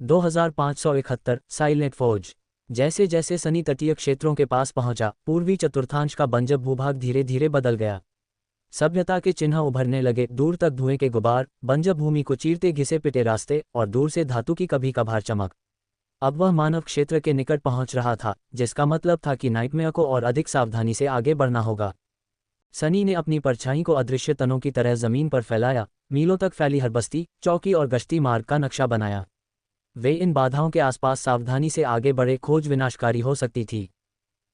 2571 silent फौज। जैसे जैसे सनी तटीय क्षेत्रों के पास पहुंचा, पूर्वी चतुर्थांश का बंजर भूभाग धीरे धीरे बदल गया। सभ्यता के चिन्ह उभरने लगे, दूर तक धुएं के गुबार, बंजर भूमि को चीरते घिसे पिटे रास्ते और दूर से धातु की कभी कभार चमक। अब वह मानव क्षेत्र के निकट पहुंच रहा था, जिसका मतलब था कि नाइटमेयर को और अधिक सावधानी से आगे बढ़ना होगा। सनी ने अपनी परछाई को अदृश्य तनों की तरह जमीन पर फैलाया, मीलों तक फैली हर बस्ती, चौकी और गश्ती मार्ग का नक्शा बनाया। वे इन बाधाओं के आसपास सावधानी से आगे बढ़े, खोज विनाशकारी हो सकती थी।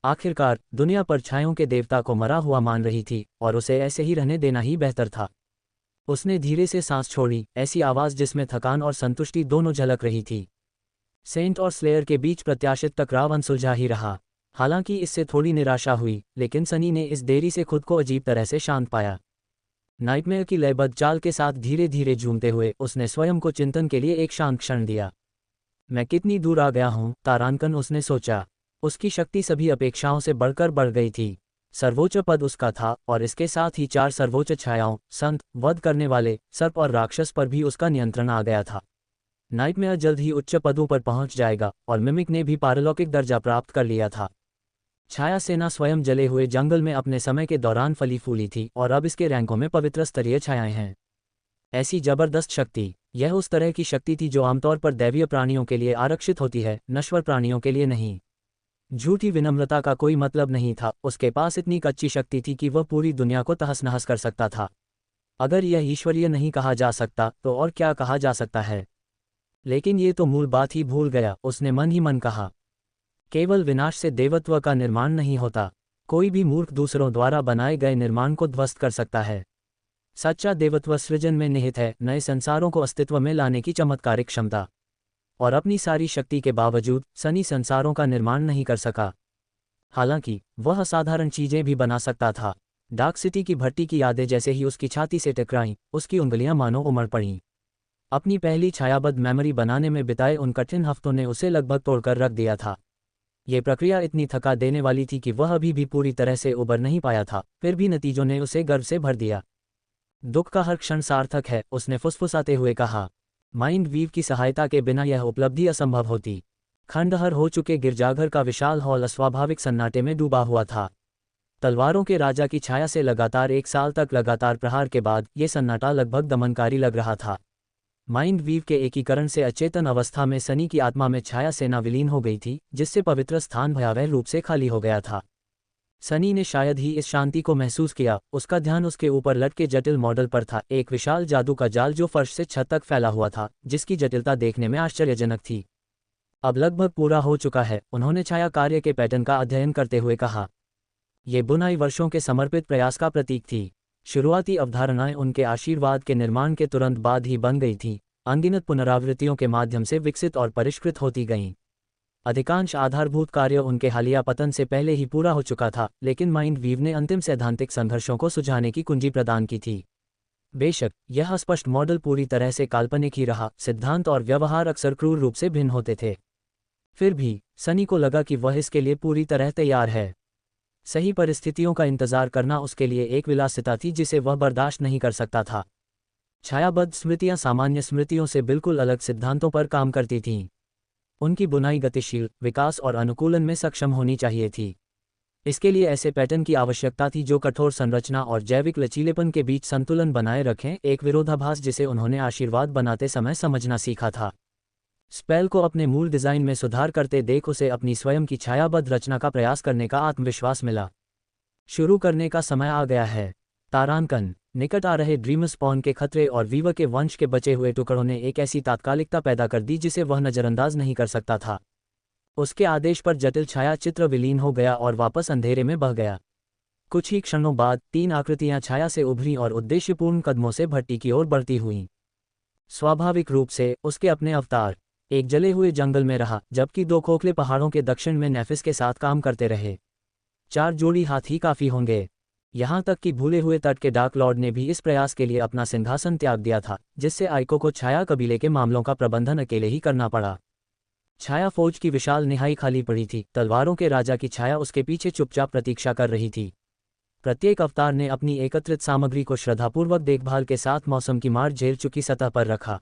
आखिरकार दुनिया परछाइयों के देवता को मरा हुआ मान रही थी और उसे ऐसे ही रहने देना ही बेहतर था। उसने धीरे से सांस छोड़ी, ऐसी आवाज़ जिसमें थकान और संतुष्टि दोनों झलक रही थी। सेंट और स्लेयर के बीच प्रत्याशित टकराव अनसुलझा ही रहा। हालांकि इससे थोड़ी निराशा हुई, लेकिन सनी ने इस देरी से खुद को अजीब तरह से शांत पाया। नाइटमेयर की लयबद्ध चाल के साथ धीरे धीरे झूमते हुए उसने स्वयं को चिंतन के लिए एक शांत क्षण दिया। मैं कितनी दूर आ गया हूँ, तारांकन, उसने सोचा। उसकी शक्ति सभी अपेक्षाओं से बढ़कर बढ़ गई थी। सर्वोच्च पद उसका था और इसके साथ ही 4 सर्वोच्च छायाओं, संत, वध करने वाले, सर्प और राक्षस पर भी उसका नियंत्रण आ गया था। नाइटमेयर जल्द ही उच्च पदों पर पहुंच जाएगा और मिमिक ने भी पारलौकिक दर्जा प्राप्त कर लिया था। छाया सेना स्वयं जले हुए जंगल में अपने समय के दौरान फली फूली थी और अब इसके रैंकों में पवित्र स्तरीय छायाएं हैं। ऐसी जबरदस्त शक्ति, यह उस तरह की शक्ति थी जो आमतौर पर दैवीय प्राणियों के लिए आरक्षित होती है, नश्वर प्राणियों के लिए नहीं। झूठी विनम्रता का कोई मतलब नहीं था, उसके पास इतनी कच्ची शक्ति थी कि वह पूरी दुनिया को तहस नहस कर सकता था। अगर यह ईश्वरीय नहीं कहा जा सकता तो और क्या कहा जा सकता है? लेकिन ये तो मूल बात ही भूल गया, उसने मन ही मन कहा। केवल विनाश से देवत्व का निर्माण नहीं होता। कोई भी मूर्ख दूसरों द्वारा बनाए गए निर्माण को ध्वस्त कर सकता है। सच्चा देवत्व सृजन में निहित है, नए संसारों को अस्तित्व में लाने की चमत्कारिक क्षमता। और अपनी सारी शक्ति के बावजूद सनी संसारों का निर्माण नहीं कर सका। हालांकि वह असाधारण चीजें भी बना सकता था। डार्क सिटी की भट्टी की यादें जैसे ही उसकी छाती से टकराईं, उसकी उंगलियां मानो उमड़ पड़ीं। अपनी पहली छायाबद्ध मेमोरी बनाने में बिताए उन कठिन हफ्तों ने उसे लगभग तोड़कर रख दिया था। ये प्रक्रिया इतनी थका देने वाली थी कि वह अभी भी पूरी तरह से उबर नहीं पाया था, फिर भी नतीजों ने उसे गर्व से भर दिया। दुख का हर क्षण सार्थक है, उसने फुसफुसाते हुए कहा। माइंड वीव की सहायता के बिना यह उपलब्धि असंभव होती। खंडहर हो चुके गिरजाघर का विशाल हॉल अस्वाभाविक सन्नाटे में डूबा हुआ था। तलवारों के राजा की छाया से लगातार 1 साल तक लगातार प्रहार के बाद ये सन्नाटा लगभग दमनकारी लग रहा था। माइंड वीव के एकीकरण से अचेतन अवस्था में सनी की आत्मा में छाया सेना विलीन हो गई थी, जिससे पवित्र स्थान भयावह रूप से खाली हो गया था। सनी ने शायद ही इस शांति को महसूस किया। उसका ध्यान उसके ऊपर लटके जटिल मॉडल पर था, एक विशाल जादू का जाल जो फर्श से छत तक फैला हुआ था, जिसकी जटिलता देखने में आश्चर्यजनक थी। अब लगभग पूरा हो चुका है, उन्होंने छाया कार्य के पैटर्न का अध्ययन करते हुए कहा। ये बुनाई वर्षों के समर्पित प्रयास का प्रतीक थी। शुरुआती अवधारणाएं उनके आशीर्वाद के निर्माण के तुरंत बाद ही बन गई थीं, अनगिनत पुनरावृत्तियों के माध्यम से विकसित और परिष्कृत होती गईं। अधिकांश आधारभूत कार्य उनके हालिया पतन से पहले ही पूरा हो चुका था, लेकिन माइंड वीव ने अंतिम सैद्धांतिक संघर्षों को सुलझाने की कुंजी प्रदान की थी। बेशक यह अस्पष्ट मॉडल पूरी तरह से काल्पनिक ही रहा, सिद्धांत और व्यवहार अक्सर क्रूर रूप से भिन्न होते थे। फिर भी सनी को लगा कि वह इसके लिए पूरी तरह तैयार है। सही परिस्थितियों का इंतजार करना उसके लिए एक विलासिता थी जिसे वह बर्दाश्त नहीं कर सकता था। छायाबद्ध स्मृतियां सामान्य स्मृतियों से बिल्कुल अलग सिद्धांतों पर काम करती थीं। उनकी बुनाई गतिशील, विकास और अनुकूलन में सक्षम होनी चाहिए थी। इसके लिए ऐसे पैटर्न की आवश्यकता थी जो कठोर संरचना और जैविक लचीलेपन के बीच संतुलन बनाए रखें, एक विरोधाभास जिसे उन्होंने आशीर्वाद बनाते समय समझना सीखा था। स्पेल को अपने मूल डिज़ाइन में सुधार करते देख उसे अपनी स्वयं की छायाबद्ध रचना का प्रयास करने का आत्मविश्वास मिला। शुरू करने का समय आ गया है। तारांकन, निकट आ रहे ड्रीम स्पॉन के खतरे और वीवर के वंश के बचे हुए टुकड़ों ने एक ऐसी तात्कालिकता पैदा कर दी जिसे वह नज़रअंदाज नहीं कर सकता था। उसके आदेश पर जटिल छाया चित्र विलीन हो गया और वापस अंधेरे में बह गया। कुछ ही क्षणों बाद 3 आकृतियां छाया से उभरीं और उद्देश्यपूर्ण कदमों से भट्टी की ओर बढ़ती हुईं। स्वाभाविक रूप से उसके अपने अवतार एक जले हुए जंगल में रहा, जबकि 2 खोखले पहाड़ों के दक्षिण में नेफिस के साथ काम करते रहे। 4 जोड़ी हाथ ही काफ़ी होंगे। यहाँ तक कि भूले हुए तट के डार्क लॉर्ड ने भी इस प्रयास के लिए अपना सिंहासन त्याग दिया था, जिससे आइको को छाया कबीले के मामलों का प्रबंधन अकेले ही करना पड़ा। छाया फौज की विशाल निहाई खाली पड़ी थी, तलवारों के राजा की छाया उसके पीछे चुपचाप प्रतीक्षा कर रही थी। प्रत्येक अवतार ने अपनी एकत्रित सामग्री को श्रद्धापूर्वक देखभाल के साथ मौसम की मार झेल चुकी सतह पर रखा।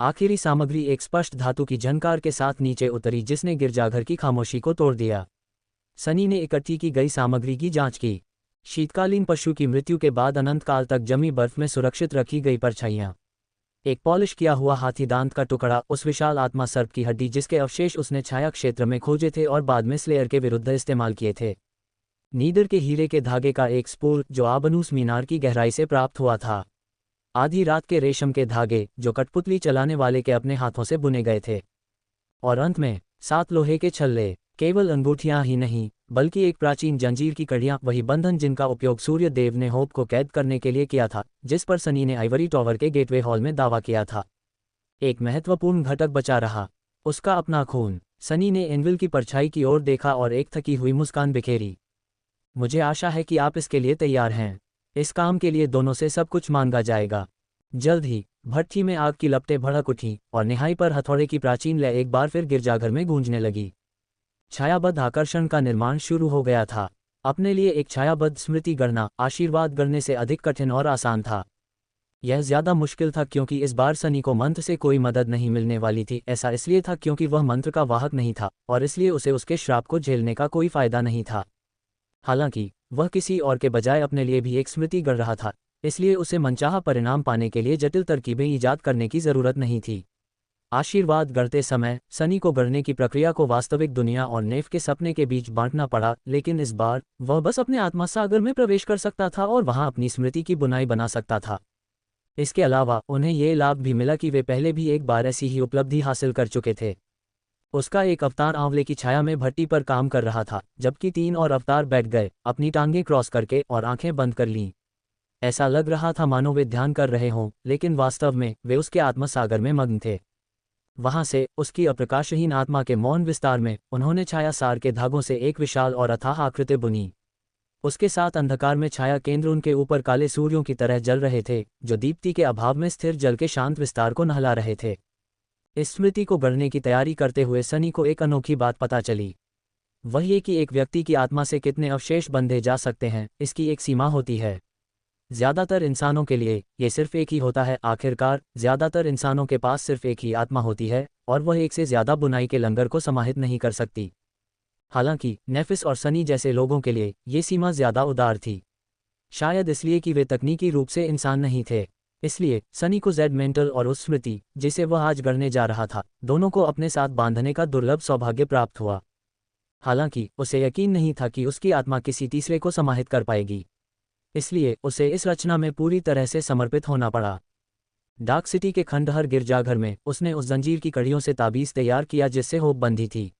आखिरी सामग्री एक स्पष्ट धातु की झनकार के साथ नीचे उतरी जिसने गिरजाघर की खामोशी को तोड़ दिया। सनी ने इकट्ठी की गई सामग्री की जांच की। शीतकालीन पशु की मृत्यु के बाद अनंत काल तक जमी बर्फ में सुरक्षित रखी गई परछाइयां, एक पॉलिश किया हुआ हाथी दांत का टुकड़ा, उस विशाल आत्मा सर्प की हड्डी जिसके अवशेष उसने छाया क्षेत्र में खोजे थे और बाद में स्लेयर के विरुद्ध इस्तेमाल किए थे, नीदर के हीरे के धागे का एक स्पूल जो आबनूस मीनार की गहराई से प्राप्त हुआ था, आधी रात के रेशम के धागे जो कठपुतली चलाने वाले के अपने हाथों से बुने गए थे, और अंत में 7 लोहे के छल्ले, केवल अंगूठियां ही नहीं बल्कि एक प्राचीन जंजीर की कड़ियां, वही बंधन जिनका उपयोग सूर्य देव ने होप को कैद करने के लिए किया था, जिस पर सनी ने आइवरी टॉवर के गेटवे हॉल में दावा किया था। एक महत्वपूर्ण घटक बचा रहा, उसका अपना खून। सनी ने एनविल की परछाई की ओर देखा और एक थकी हुई मुस्कान बिखेरी। मुझे आशा है कि आप इसके लिए तैयार हैं। इस काम के लिए दोनों से सब कुछ मांगा जाएगा। जल्द ही भट्ठी में आग की लपटें भड़क उठीं और निहाई पर हथौड़े की प्राचीन लय एक बार फिर गिरजाघर में गूंजने लगी। छायाबद्ध आकर्षण का निर्माण शुरू हो गया था। अपने लिए एक छायाबद्ध स्मृति गढ़ना आशीर्वाद गढ़ने से अधिक कठिन और आसान था। यह ज्यादा मुश्किल था क्योंकि इस बार सनी को मंत्र से कोई मदद नहीं मिलने वाली थी। ऐसा इसलिए था क्योंकि वह मंत्र का वाहक नहीं था और इसलिए उसे उसके श्राप को झेलने का कोई फायदा नहीं था। हालांकि वह किसी और के बजाय अपने लिए भी एक स्मृति गढ़ रहा था, इसलिए उसे मनचाहा परिणाम पाने के लिए जटिल तरकीबें ईजाद करने की जरूरत नहीं थी। आशीर्वाद गढ़ते समय सनी को गढ़ने की प्रक्रिया को वास्तविक दुनिया और नेफ के सपने के बीच बांटना पड़ा, लेकिन इस बार वह बस अपने आत्मा सागर में प्रवेश कर सकता था और वहां अपनी स्मृति की बुनाई बना सकता था। इसके अलावा उन्हें यह लाभ भी मिला कि वे पहले भी एक बार ऐसी ही उपलब्धि हासिल कर चुके थे। उसका एक अवतार आंवले की छाया में भट्टी पर काम कर रहा था, जबकि 3 और अवतार बैठ गए, अपनी टांगें क्रॉस करके और आंखें बंद कर लीं। ऐसा लग रहा था मानो वे ध्यान कर रहे हों, लेकिन वास्तव में वे उसके आत्मा सागर में मग्न थे। वहां से उसकी अप्रकाशहीन आत्मा के मौन विस्तार में उन्होंने छाया सार के धागों से एक विशाल और अथाह आकृति बुनी। उसके साथ अंधकार में छाया केंद्र उनके ऊपर काले सूर्यों की तरह जल रहे थे, जो दीप्ति के अभाव में स्थिर जल के शांत विस्तार को नहला रहे थे। इस स्मृति को गढ़ने की तैयारी करते हुए सनी को एक अनोखी बात पता चली। वह ये कि एक व्यक्ति की आत्मा से कितने अवशेष बंधे जा सकते हैं, इसकी एक सीमा होती है। ज्यादातर इंसानों के लिए ये सिर्फ एक ही होता है। आखिरकार ज्यादातर इंसानों के पास सिर्फ एक ही आत्मा होती है और वह एक से ज्यादा बुनाई के लंगर को समाहित नहीं कर सकती। हालांकि नेफिस और सनी जैसे लोगों के लिए ये सीमा ज्यादा उदार थी, शायद इसलिए कि वे तकनीकी रूप से इंसान नहीं थे। इसलिए सनी को जेड मेंटल और उस स्मृति जिसे वह आज गढ़ने जा रहा था, दोनों को अपने साथ बांधने का दुर्लभ सौभाग्य प्राप्त हुआ। हालांकि उसे यकीन नहीं था कि उसकी आत्मा किसी तीसरे को समाहित कर पाएगी, इसलिए उसे इस रचना में पूरी तरह से समर्पित होना पड़ा। डार्क सिटी के खंडहर गिरजाघर में उसने उस जंजीर की कड़ियों से ताबीज तैयार किया जिससे होप बंधी थी।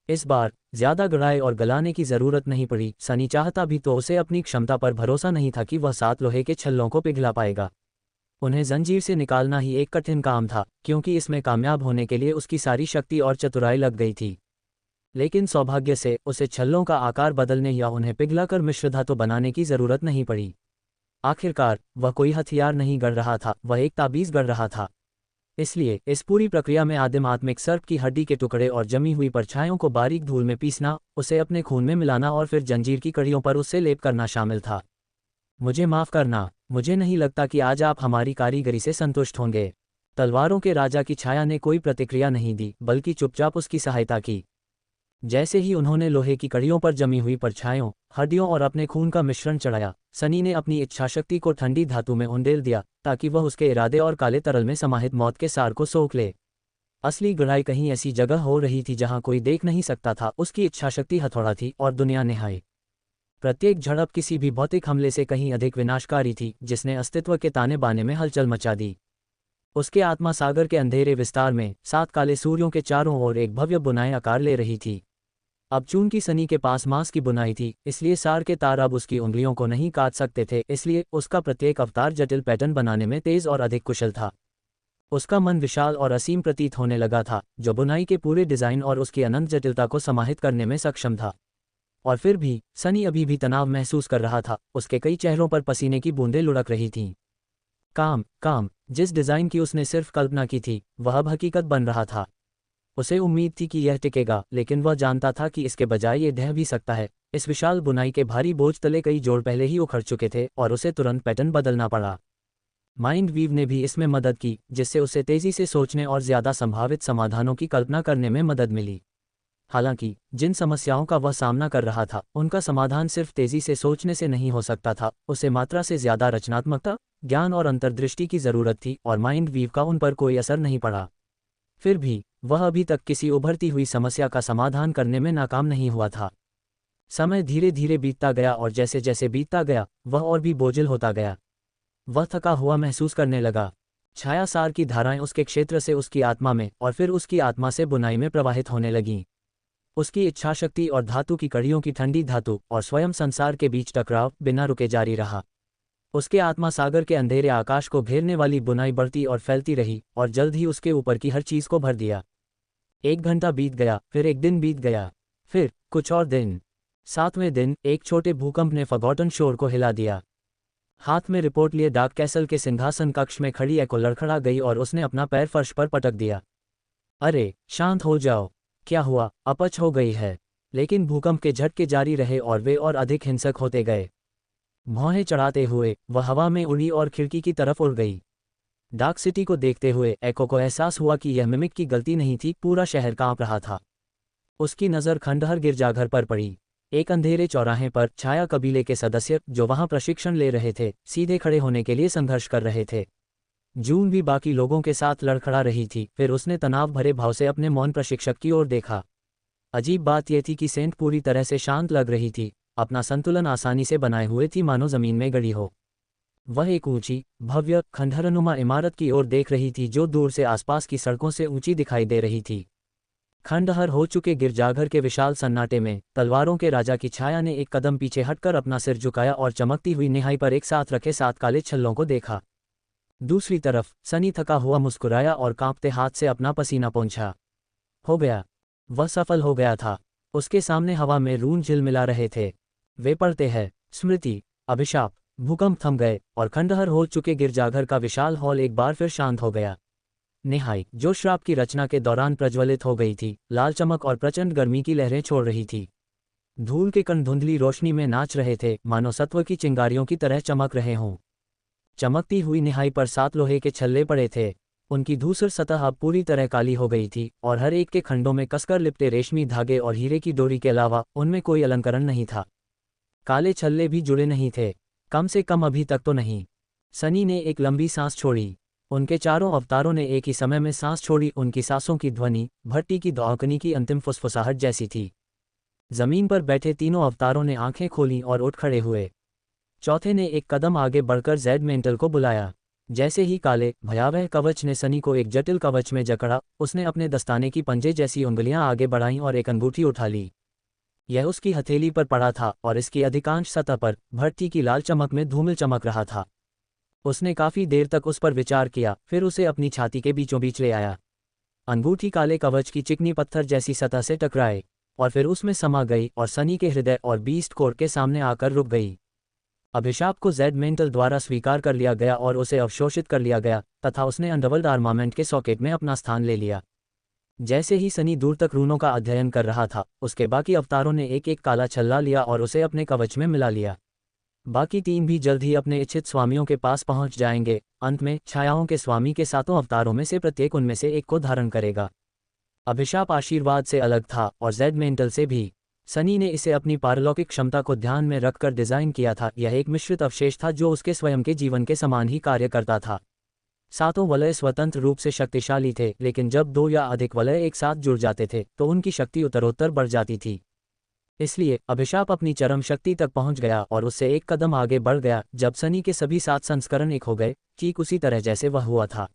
इस बार ज्यादा गड़ाई और गलाने की जरूरत नहीं पड़ी। सनी चाहता भी तो उसे अपनी क्षमता पर भरोसा नहीं था कि वह 7 लोहे के छल्लों को पिघला पाएगा। उन्हें जंजीर से निकालना ही एक कठिन काम था, क्योंकि इसमें कामयाब होने के लिए उसकी सारी शक्ति और चतुराई लग गई थी। लेकिन सौभाग्य से उसे छल्लों का आकार बदलने या उन्हें पिघलाकर मिश्रधातु बनाने की जरूरत नहीं पड़ी। आखिरकार वह कोई हथियार नहीं गढ़ रहा था, वह एक ताबीज गढ़ रहा था। इसलिए इस पूरी प्रक्रिया में आदिम आत्मिक सर्प की हड्डी के टुकड़े और जमी हुई परछाइयों को बारीक धूल में पीसना, उसे अपने खून में मिलाना और फिर जंजीर की कड़ियों पर उससे लेप करना शामिल था। मुझे माफ करना, मुझे नहीं लगता कि आज आप हमारी कारीगरी से संतुष्ट होंगे। तलवारों के राजा की छाया ने कोई प्रतिक्रिया नहीं दी, बल्कि चुपचाप उसकी सहायता की। जैसे ही उन्होंने लोहे की कड़ियों पर जमी हुई परछाइयों, हड्डियों और अपने खून का मिश्रण चढ़ाया, सनी ने अपनी इच्छाशक्ति को ठंडी धातु में उंडेल दिया ताकि वह उसके इरादे और काले तरल में समाहित मौत के सार को सोख ले। असली गढ़ाई कहीं ऐसी जगह हो रही थी जहां कोई देख नहीं सकता था। उसकी इच्छाशक्ति हथौड़ा थी और दुनिया निहाय। प्रत्येक झड़प किसी भी भौतिक हमले से कहीं अधिक विनाशकारी थी, जिसने अस्तित्व के ताने बाने में हलचल मचा दी। उसके आत्मा सागर के अंधेरे विस्तार में 7 काले सूर्यों के चारों ओर एक भव्य बुनाई आकार ले रही थी। अब चूंकि सनी के पास मांस की बुनाई थी, इसलिए सार के तार अब उसकी उंगलियों को नहीं काट सकते थे, इसलिए उसका प्रत्येक अवतार जटिल पैटर्न बनाने में तेज और अधिक कुशल था। उसका मन विशाल और असीम प्रतीत होने लगा था, जो बुनाई के पूरे डिजाइन और उसकी अनंत जटिलता को समाहित करने में सक्षम था। और फिर भी सनी अभी भी तनाव महसूस कर रहा था। उसके कई चेहरों पर पसीने की बूंदें लुढ़क रही थीं। काम जिस डिजाइन की उसने सिर्फ कल्पना की थी, वह अब हकीकत बन रहा था। उसे उम्मीद थी कि यह टिकेगा, लेकिन वह जानता था कि इसके बजाय ये ढह भी सकता है। इस विशाल बुनाई के भारी बोझ तले कई जोड़ पहले ही उखड़ चुके थे और उसे तुरंत पैटर्न बदलना पड़ा। माइंड वीव ने भी इसमें मदद की, जिससे उसे तेजी से सोचने और ज्यादा संभावित समाधानों की कल्पना करने में मदद मिली। हालांकि जिन समस्याओं का वह सामना कर रहा था, उनका समाधान सिर्फ तेजी से सोचने से नहीं हो सकता था, उसे मात्रा से ज्यादा रचनात्मकता, ज्ञान और अंतर्दृष्टि की जरूरत थी, और माइंड वीव का उन पर कोई असर नहीं पड़ा। फिर भी वह अभी तक किसी उभरती हुई समस्या का समाधान करने में नाकाम नहीं हुआ था। समय धीरे धीरे बीतता गया और जैसे जैसे बीतता गया, वह और भी बोझिल होता गया। वह थका हुआ महसूस करने लगा। छायासार की धाराएं उसके क्षेत्र से उसकी आत्मा में और फिर उसकी आत्मा से बुनाई में प्रवाहित होने लगीं। उसकी इच्छाशक्ति और धातु की कड़ियों की ठंडी धातु और स्वयं संसार के बीच टकराव बिना रुके जारी रहा। उसके आत्मा सागर के अंधेरे आकाश को घेरने वाली बुनाई बढ़ती और फैलती रही, और जल्द ही उसके ऊपर की हर चीज को भर दिया। 1 घंटा बीत गया, फिर 1 दिन बीत गया, फिर कुछ और दिन। 7वें दिन एक छोटे भूकंप ने फॉरगॉटन शोर को हिला दिया। हाथ में रिपोर्ट लिए डार्क कैसल के सिंहासन कक्ष में खड़ी एको लड़खड़ा गई और उसने अपना पैर फर्श पर पटक दिया। अरे शांत हो जाओ, क्या हुआ? अपच हो गई है? लेकिन भूकंप के झटके जारी रहे और वे और अधिक हिंसक होते गए। भौहें चढ़ाते हुए वह हवा में उड़ी और खिड़की की तरफ उड़ गई। डार्क सिटी को देखते हुए एको को एहसास हुआ कि यह मिमिक की गलती नहीं थी, पूरा शहर कांप रहा था। उसकी नज़र खंडहर गिरजाघर पर पड़ी। एक अंधेरे चौराहे पर छाया कबीले के सदस्य, जो वहां प्रशिक्षण ले रहे थे, सीधे खड़े होने के लिए संघर्ष कर रहे थे। जून भी बाकी लोगों के साथ लड़खड़ा रही थी। फिर उसने तनाव भरे भाव से अपने मौन प्रशिक्षक की ओर देखा। अजीब बात यह थी कि सेंट पूरी तरह से शांत लग रही थी, अपना संतुलन आसानी से बनाए हुए थी, मानो जमीन में गड़ी हो। वह एक ऊंची, भव्य, खंडहरनुमा इमारत की ओर देख रही थी, जो दूर से आसपास की सड़कों से ऊंची दिखाई दे रही थी। खंडहर हो चुके गिरजाघर के विशाल सन्नाटे में तलवारों के राजा की छाया ने एक कदम पीछे हटकर अपना सिर झुकाया और चमकती हुई निहाई पर एक साथ रखे 7 काले छल्लों को देखा। दूसरी तरफ सनी थका हुआ मुस्कुराया और कांपते हाथ से अपना पसीना पोंछा। हो गया। वह सफल हो गया था। उसके सामने हवा में रून झिलमिला रहे थे। वे पढ़ते हैं स्मृति, अभिशाप। भूकंप थम गए और खंडहर हो चुके गिरजाघर का विशाल हॉल एक बार फिर शांत हो गया। निहाई, जो श्राप की रचना के दौरान प्रज्वलित हो गई थी, लाल चमक और प्रचंड गर्मी की लहरें छोड़ रही थी। धूल के कण धुंधली रोशनी में नाच रहे थे, मानो सत्व की चिंगारियों की तरह चमक रहे हों। चमकती हुई निहाई पर 7 लोहे के छल्ले पड़े थे। उनकी धूसर सतह अब पूरी तरह काली हो गई थी और हर एक के खंडों में कसकर लिपटे रेशमी धागे और हीरे की डोरी के अलावा उनमें कोई अलंकरण नहीं था। काले छल्ले भी जुड़े नहीं थे, कम से कम अभी तक तो नहीं। सनी ने एक लंबी सांस छोड़ी। उनके चारों अवतारों ने एक ही समय में सांस छोड़ी। उनकी सांसों की ध्वनि भट्टी की दौड़कनी की अंतिम फुसफुसाहट जैसी थी। जमीन पर बैठे तीनों अवतारों ने आंखें खोलीं और उठ खड़े हुए। चौथे ने एक कदम आगे बढ़कर ज़ेड मेंटल को बुलाया। जैसे ही काले भयावह कवच ने सनी को एक जटिल कवच में जकड़ा, उसने अपने दस्ताने की पंजे जैसी उंगलियां आगे बढ़ाईं और एक अंगूठी उठा ली। यह उसकी हथेली पर पड़ा था और इसकी अधिकांश सतह पर भट्टी की लाल चमक में धूमिल चमक रहा था। उसने काफी देर तक उस पर विचार किया, फिर उसे अपनी छाती के बीचों बीच ले आया। अंगूठी काले कवच की चिकनी पत्थर जैसी सतह से टकराए और फिर उसमें समा गई और सनी के हृदय और बीस्ट कोर के सामने आकर रुक गई। अभिशाप को ज़ेड मेंटल द्वारा स्वीकार कर लिया गया और उसे अवशोषित कर लिया गया तथा उसने अंडरवर्ल्ड आर्मामेंट के सॉकेट में अपना स्थान ले लिया। जैसे ही सनी दूर तक रूनों का अध्ययन कर रहा था, उसके बाकी अवतारों ने एक एक काला छल्ला लिया और उसे अपने कवच में मिला लिया। बाकी 3 भी जल्द ही अपने इच्छित स्वामियों के पास पहुंच जाएंगे। अंत में छायाओं के स्वामी के 7 अवतारों में से प्रत्येक उनमें से एक को धारण करेगा। अभिशाप आशीर्वाद से अलग था और ज़ेड मेंटल से भी। सनी ने इसे अपनी पारलौकिक क्षमता को ध्यान में रखकर डिजाइन किया था। यह एक मिश्रित अवशेष था जो उसके स्वयं के जीवन के समान ही कार्य करता था। 7 वलय स्वतंत्र रूप से शक्तिशाली थे, लेकिन जब 2 या अधिक वलय एक साथ जुड़ जाते थे तो उनकी शक्ति उत्तरोत्तर बढ़ जाती थी। इसलिए अभिशाप अपनी चरम शक्ति तक पहुंच गया और उससे एक कदम आगे बढ़ गया जब सनी के सभी 7 संस्करण एक हो गए, ठीक उसी तरह जैसे वह हुआ था।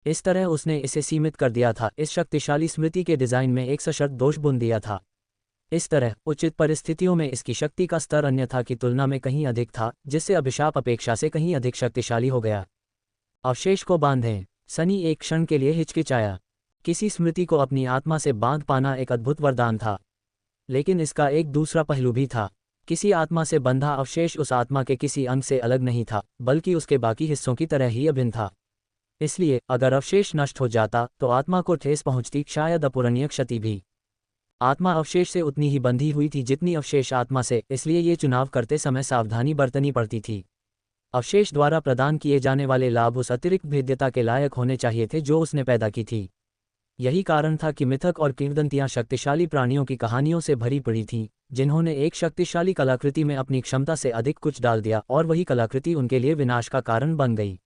इस तरह उसने इसे सीमित कर दिया था, इस शक्तिशाली स्मृति के डिजाइन में एक सशर्त दोष बुन दिया था। इस तरह उचित परिस्थितियों में इसकी शक्ति का स्तर अन्यथा की तुलना में कहीं अधिक था, जिससे अभिशाप अपेक्षा से कहीं अधिक शक्तिशाली हो गया। अवशेष को बांधें। सनी एक क्षण के लिए हिचकिचाया। किसी स्मृति को अपनी आत्मा से बांध पाना एक अद्भुत वरदान था, लेकिन इसका एक दूसरा पहलू भी था। किसी आत्मा से बंधा अवशेष उस आत्मा के किसी अंग से अलग नहीं था, बल्कि उसके बाकी हिस्सों की तरह ही अभिन्न था। इसलिए अगर अवशेष नष्ट हो जाता तो आत्मा को ठेस पहुंचती, शायद अपूरणीय क्षति भी। आत्मा अवशेष से उतनी ही बंधी हुई थी जितनी अवशेष आत्मा से, इसलिए ये चुनाव करते समय सावधानी बरतनी पड़ती थी। अवशेष द्वारा प्रदान किए जाने वाले लाभ उस अतिरिक्त भेद्यता के लायक होने चाहिए थे जो उसने पैदा की थी। यही कारण था कि मिथक और किंवदंतियां शक्तिशाली प्राणियों की कहानियों से भरी पड़ी थीं, जिन्होंने एक शक्तिशाली कलाकृति में अपनी क्षमता से अधिक कुछ डाल दिया और वही कलाकृति उनके लिए विनाश का कारण बन गई।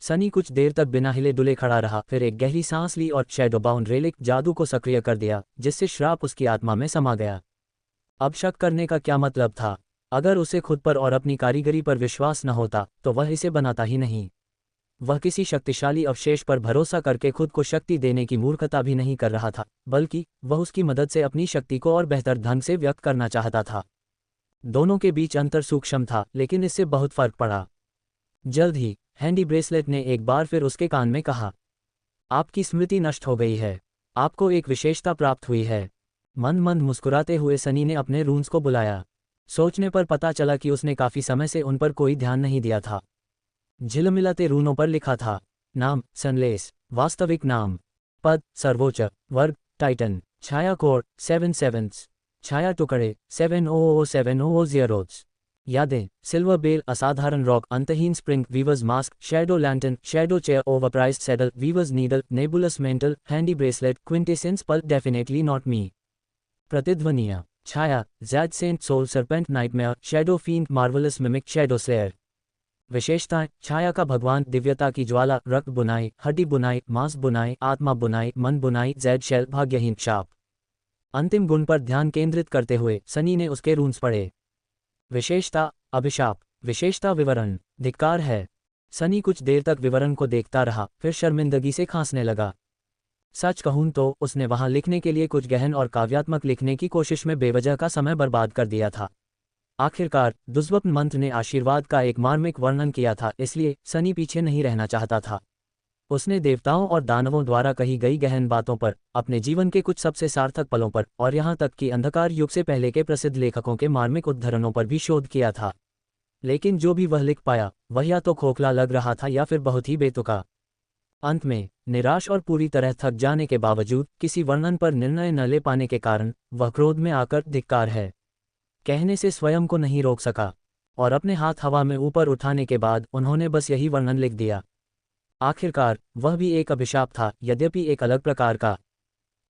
सनी कुछ देर तक बिना हिले डुले खड़ा रहा, फिर एक गहरी सांस ली और शैडो बाउंड रेलिक जादू को सक्रिय कर दिया, जिससे श्राप उसकी आत्मा में समा गया। अब शक करने का क्या मतलब था? अगर उसे खुद पर और अपनी कारीगरी पर विश्वास न होता तो वह इसे बनाता ही नहीं। वह किसी शक्तिशाली अवशेष पर भरोसा करके खुद को शक्ति देने की मूर्खता भी नहीं कर रहा था, बल्कि वह उसकी मदद से अपनी शक्ति को और बेहतर ढंग से व्यक्त करना चाहता था। दोनों के बीच अंतर सूक्ष्म था, लेकिन इससे बहुत फर्क पड़ा। जल्द ही हैंडी ब्रेसलेट ने एक बार फिर उसके कान में कहा, आपकी स्मृति नष्ट हो गई है, आपको एक विशेषता प्राप्त हुई है। मंद मंद मुस्कुराते हुए सनी ने अपने रून्स को बुलाया। सोचने पर पता चला कि उसने काफी समय से उन पर कोई ध्यान नहीं दिया था। झिलमिलाते रूनों पर लिखा था, नाम सनलेस, वास्तविक नाम, पद सर्वोच्च, वर्ग टाइटन, छाया कोड 7 7, छाया टुकड़े 7007000, यादें सिल्वर बेल, असाधारण रॉक, अंतहीन spring, weavers mask, shadow lantern, shadow chair, overprized saddle, weavers needle, nebulous mantle, handy bracelet, quintessence पल, डेफिनेटली नॉट मी। प्रतिध्वनियां छाया, ज़ैड सेंट, soul serpent, nightmare, shadow fiend, marvellous mimic, shadow slayer. विशेषताएं छाया का भगवान, दिव्यता की ज्वाला, रक्त बुनाई, हड्डी बुनाई, मांस बुनाई, आत्मा बुनाई, मन बुनाई, ज़ैड शेल, भाग्यहीन शाप। अंतिम गुण पर ध्यान केंद्रित करते हुए सनी ने उसके रून्स पढ़े। विशेषता अभिशाप, विशेषता विवरण, धिक्कार है। सनी कुछ देर तक विवरण को देखता रहा, फिर शर्मिंदगी से खांसने लगा। सच कहूं तो उसने वहां लिखने के लिए कुछ गहन और काव्यात्मक लिखने की कोशिश में बेवजह का समय बर्बाद कर दिया था। आखिरकार दुष्वप्न मंत्र ने आशीर्वाद का एक मार्मिक वर्णन किया था, इसलिए सनी पीछे नहीं रहना चाहता था। उसने देवताओं और दानवों द्वारा कही गई गहन बातों पर, अपने जीवन के कुछ सबसे सार्थक पलों पर और यहाँ तक कि अंधकार युग से पहले के प्रसिद्ध लेखकों के मार्मिक उद्धरणों पर भी शोध किया था। लेकिन जो भी वह लिख पाया वह या तो खोखला लग रहा था या फिर बहुत ही बेतुका। अंत में निराश और पूरी तरह थक जाने के बावजूद किसी वर्णन पर निर्णय न ले पाने के कारण वह क्रोध में आकर धिक्कार है कहने से स्वयं को नहीं रोक सका, और अपने हाथ हवा में ऊपर उठाने के बाद उन्होंने बस यही वर्णन लिख दिया। आखिरकार वह भी एक अभिशाप था, यद्यपि एक अलग प्रकार का।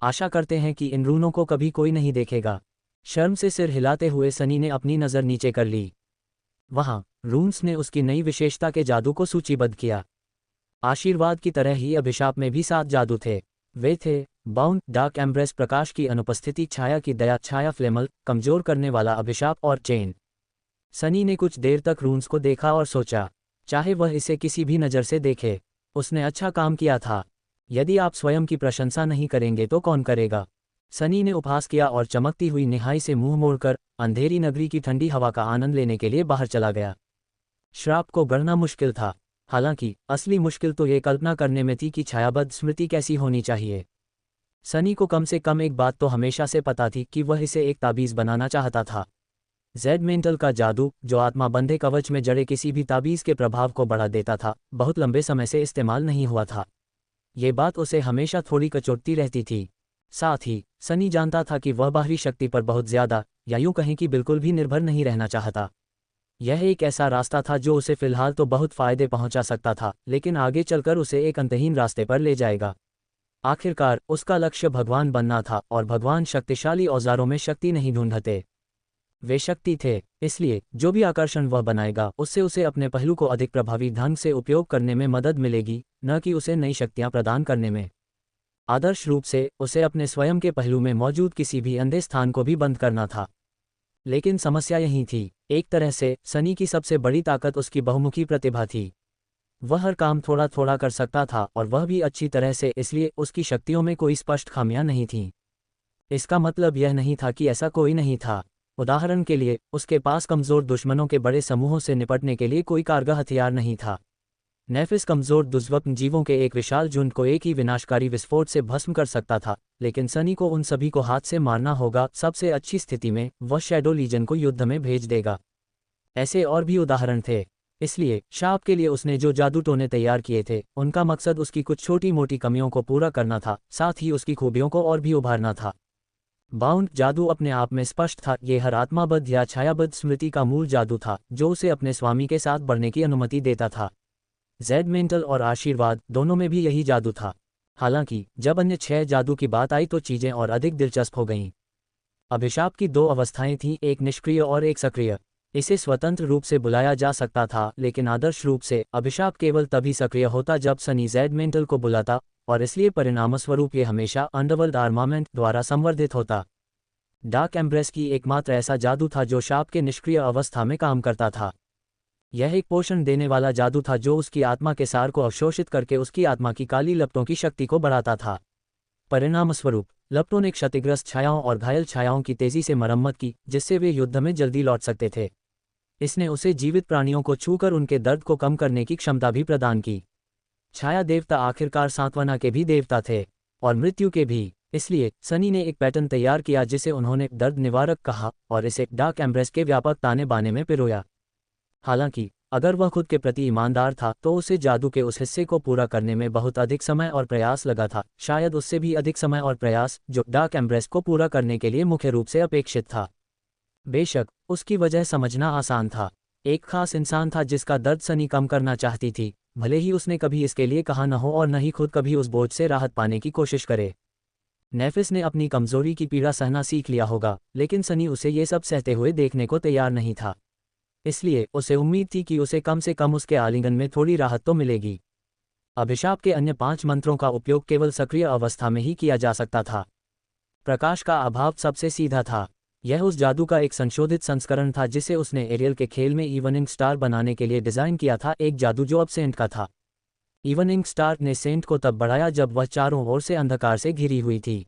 आशा करते हैं कि इन रूनों को कभी कोई नहीं देखेगा। शर्म से सिर हिलाते हुए सनी ने अपनी नज़र नीचे कर ली। वहां रून्स ने उसकी नई विशेषता के जादू को सूचीबद्ध किया। आशीर्वाद की तरह ही अभिशाप में भी 7 जादू थे। वे थे बाउंड, डार्क एम्ब्रेस, प्रकाश की अनुपस्थिति, छाया की दया, छाया फ्लेमल, कमजोर करने वाला अभिशाप, और चेन। सनी ने कुछ देर तक रून्स को देखा और सोचा, चाहे वह इसे किसी भी नज़र से देखे, उसने अच्छा काम किया था। यदि आप स्वयं की प्रशंसा नहीं करेंगे तो कौन करेगा? सनी ने उपहास किया और चमकती हुई निहाई से मुंह मोड़कर अंधेरी नगरी की ठंडी हवा का आनंद लेने के लिए बाहर चला गया। श्राप को गढ़ना मुश्किल था, हालांकि असली मुश्किल तो ये कल्पना करने में थी कि छायाबद्ध स्मृति कैसी होनी चाहिए। सनी को कम से कम एक बात तो हमेशा से पता थी कि वह इसे एक ताबीज़ बनाना चाहता था। ज़ेड मेंटल का जादू, जो आत्मा बंधे कवच में जड़े किसी भी ताबीज़ के प्रभाव को बढ़ा देता था, बहुत लंबे समय से इस्तेमाल नहीं हुआ था। ये बात उसे हमेशा थोड़ी कचोटती रहती थी। साथ ही सनी जानता था कि वह बाहरी शक्ति पर बहुत ज़्यादा, या यूँ कहें कि बिल्कुल भी निर्भर नहीं रहना चाहता। यह एक ऐसा रास्ता था जो उसे फिलहाल तो बहुत फ़ायदे पहुंचा सकता था, लेकिन आगे चलकर उसे एक अंतहीन रास्ते पर ले जाएगा। आखिरकार उसका लक्ष्य भगवान बनना था, और भगवान शक्तिशाली औजारों में शक्ति नहीं ढूंढते, वे शक्ति थे। इसलिए जो भी आकर्षण वह बनाएगा उससे उसे अपने पहलू को अधिक प्रभावी ढंग से उपयोग करने में मदद मिलेगी, न कि उसे नई शक्तियां प्रदान करने में। आदर्श रूप से उसे अपने स्वयं के पहलू में मौजूद किसी भी अंधे स्थान को भी बंद करना था। लेकिन समस्या यही थी, एक तरह से सनी की सबसे बड़ी ताकत उसकी बहुमुखी प्रतिभा थी। वह हर काम थोड़ा थोड़ा कर सकता था, और वह भी अच्छी तरह से, इसलिए उसकी शक्तियों में कोई स्पष्ट खामियां नहीं थीं। इसका मतलब यह नहीं था कि ऐसा कोई नहीं था। उदाहरण के लिए उसके पास कमज़ोर दुश्मनों के बड़े समूहों से निपटने के लिए कोई कारगर हथियार नहीं था। नेफिस कमज़ोर दुष्वप्न जीवों के एक विशाल झुंड को एक ही विनाशकारी विस्फोट से भस्म कर सकता था, लेकिन सनी को उन सभी को हाथ से मारना होगा। सबसे अच्छी स्थिति में वह शैडो लीजन को युद्ध में भेज देगा। ऐसे और भी उदाहरण थे। इसलिए शाप के लिए उसने जो जादू टोने तैयार किए थे, उनका मकसद उसकी कुछ छोटी मोटी कमियों को पूरा करना था, साथ ही उसकी खूबियों को और भी उभारना था। बाउंड जादू अपने आप में स्पष्ट था, ये हर आत्माबद्ध या छायाबद्ध स्मृति का मूल जादू था जो उसे अपने स्वामी के साथ बढ़ने की अनुमति देता था। जेड मेंटल और आशीर्वाद दोनों में भी यही जादू था। हालांकि जब अन्य 6 जादू की बात आई तो चीजें और अधिक दिलचस्प हो गईं। अभिशाप की 2 अवस्थाएं थीं, एक निष्क्रिय और एक सक्रिय। इसे स्वतंत्र रूप से बुलाया जा सकता था, लेकिन आदर्श रूप से अभिशाप केवल तभी सक्रिय होता जब सनी जेड मेंटल को बुलाता, और इसलिए परिणामस्वरूप ये हमेशा अंडरवर्ल्ड आर्मामेंट द्वारा संवर्धित होता। डार्क एम्ब्रेस की एकमात्र ऐसा जादू था जो शाप के निष्क्रिय अवस्था में काम करता था। यह एक पोषण देने वाला जादू था जो उसकी आत्मा के सार को अवशोषित करके उसकी आत्मा की काली लपटों की शक्ति को बढ़ाता था। परिणामस्वरूप लपटों ने क्षतिग्रस्त छायाओं और घायल छायाओं की तेजी से मरम्मत की, जिससे वे युद्ध में जल्दी लौट सकते थे। इसने उसे जीवित प्राणियों को छूकर उनके दर्द को कम करने की क्षमता भी प्रदान की। छाया देवता आखिरकार सांत्वना के भी देवता थे, और मृत्यु के भी। इसलिए सनी ने एक पैटर्न तैयार किया जिसे उन्होंने दर्द निवारक कहा, और इसे डार्क एम्ब्रेस के व्यापक ताने बाने में पिरोया। हालांकि अगर वह खुद के प्रति ईमानदार था तो उसे जादू के उस हिस्से को पूरा करने में बहुत अधिक समय और प्रयास लगा था, शायद उससे भी अधिक समय और प्रयास जो डार्क एम्ब्रेस को पूरा करने के लिए मुख्य रूप से अपेक्षित था। बेशक उसकी वजह समझना आसान था। एक खास इंसान था जिसका दर्द सनी कम करना चाहती थी, भले ही उसने कभी इसके लिए कहा न हो और न ही खुद कभी उस बोझ से राहत पाने की कोशिश करे। नेफिस ने अपनी कमजोरी की पीड़ा सहना सीख लिया होगा, लेकिन सनी उसे ये सब सहते हुए देखने को तैयार नहीं था। इसलिए उसे उम्मीद थी कि उसे कम से कम उसके आलिंगन में थोड़ी राहत तो मिलेगी। अभिशाप के अन्य 5 मंत्रों का उपयोग केवल सक्रिय अवस्था में ही किया जा सकता था। प्रकाश का अभाव सबसे सीधा था। यह उस जादू का एक संशोधित संस्करण था जिसे उसने एरियल के खेल में इवनिंग स्टार बनाने के लिए डिज़ाइन किया था, एक जादू जो अब सेंट का था। इवनिंग स्टार ने सेंट को तब बढ़ाया जब वह चारों ओर से अंधकार से घिरी हुई थी।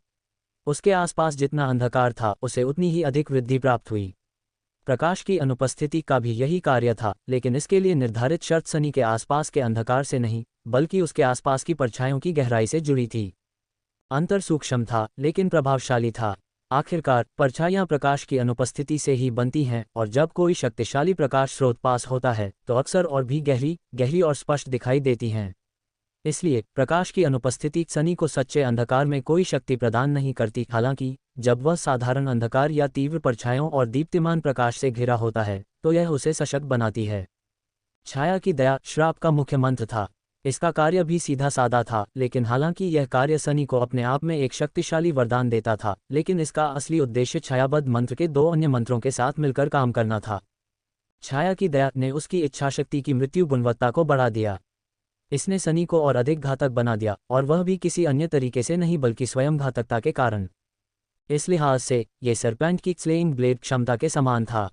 उसके आसपास जितना अंधकार था उसे उतनी ही अधिक वृद्धि प्राप्त हुई। प्रकाश की अनुपस्थिति का भी यही कार्य था, लेकिन इसके लिए निर्धारित शर्त सनी के आसपास के अंधकार से नहीं, बल्कि उसके आसपास की परछाइयों की गहराई से जुड़ी थी। अंतर सूक्ष्म था लेकिन प्रभावशाली था। आखिरकार परछाइयां प्रकाश की अनुपस्थिति से ही बनती हैं, और जब कोई शक्तिशाली प्रकाश स्रोत पास होता है तो अक्सर और भी गहरी और स्पष्ट दिखाई देती हैं। इसलिए प्रकाश की अनुपस्थिति सनी को सच्चे अंधकार में कोई शक्ति प्रदान नहीं करती। हालांकि जब वह साधारण अंधकार या तीव्र परछाइयों और दीप्तिमान प्रकाश से घिरा होता है तो यह उसे सशक्त बनाती है। छाया की दया श्राप का मुख्य मंत्र था। इसका कार्य भी सीधा साधा था, लेकिन हालांकि यह कार्य सनी को अपने आप में एक शक्तिशाली वरदान देता था, लेकिन इसका असली उद्देश्य छायाबद्ध मंत्र के 2 अन्य मंत्रों के साथ मिलकर काम करना था। छाया की दया ने उसकी इच्छाशक्ति की मृत्यु गुणवत्ता को बढ़ा दिया। इसने सनी को और अधिक घातक बना दिया, और वह भी किसी अन्य तरीके से नहीं बल्कि स्वयं घातकता के कारण। इस लिहाज से ये सरपेंट की स्लेइंग ब्लेड क्षमता के समान था।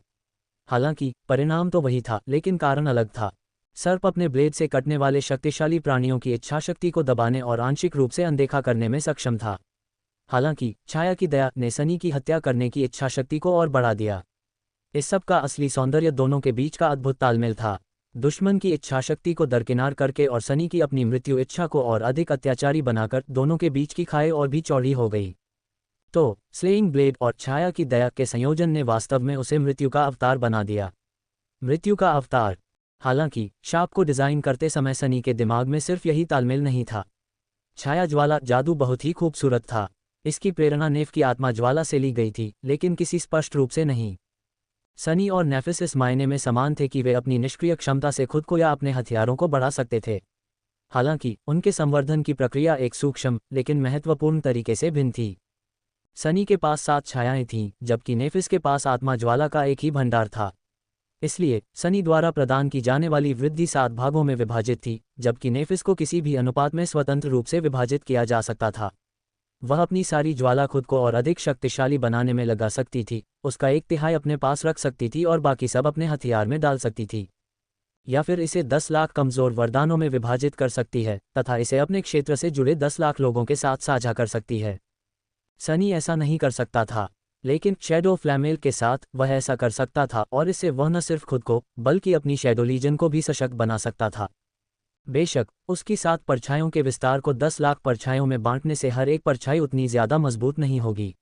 हालांकि परिणाम तो वही था, लेकिन कारण अलग था। सर्प अपने ब्लेड से कटने वाले शक्तिशाली प्राणियों की इच्छाशक्ति को दबाने और आंशिक रूप से अनदेखा करने में सक्षम था। हालांकि छाया की दया ने सनी की हत्या करने की इच्छाशक्ति को और बढ़ा दिया। इस सब का असली सौंदर्य दोनों के बीच का अद्भुत तालमेल था। दुश्मन की इच्छाशक्ति को दरकिनार करके और सनी की अपनी मृत्यु इच्छा को और अधिक अत्याचारी बनाकर दोनों के बीच की खाई और भी चौड़ी हो गई। तो स्लेइंग ब्लेड और छाया की दया के संयोजन ने वास्तव में उसे मृत्यु का अवतार बना दिया। मृत्यु का अवतार। हालांकि शाप को डिजाइन करते समय सनी के दिमाग में सिर्फ यही तालमेल नहीं था। छाया ज्वाला जादू बहुत ही खूबसूरत था। इसकी प्रेरणा नेफ की आत्मा ज्वाला से ली गई थी, लेकिन किसी स्पष्ट रूप से नहीं। सनी और नेफिस इस मायने में समान थे कि वे अपनी निष्क्रिय क्षमता से खुद को या अपने हथियारों को बढ़ा सकते थे। हालांकि उनके संवर्धन की प्रक्रिया एक सूक्ष्म लेकिन महत्वपूर्ण तरीके से भिन्न थी। सनी के पास 7 छायाएं थीं, जबकि नेफिस के पास आत्मा ज्वाला का एक ही भंडार था। इसलिए सनी द्वारा प्रदान की जाने वाली वृद्धि 7 भागों में विभाजित थी, जबकि नेफिस को किसी भी अनुपात में स्वतंत्र रूप से विभाजित किया जा सकता था। वह अपनी सारी ज्वाला खुद को और अधिक शक्तिशाली बनाने में लगा सकती थी, उसका 1/3 अपने पास रख सकती थी और बाकी सब अपने हथियार में डाल सकती थी। या फिर इसे 10 लाख कमजोर वरदानों में विभाजित कर सकती है तथा इसे अपने क्षेत्र से जुड़े 10 लाख लोगों के साथ साझा कर सकती है। सनी ऐसा नहीं कर सकता था, लेकिन शैडो फ्लैमेल के साथ वह ऐसा कर सकता था, और इससे वह न सिर्फ खुद को बल्कि अपनी शैडो लीजन को भी सशक्त बना सकता था। बेशक उसकी 7 परछाइयों के विस्तार को 10 लाख परछाइयों में बांटने से हर एक परछाई उतनी ज्यादा मजबूत नहीं होगी,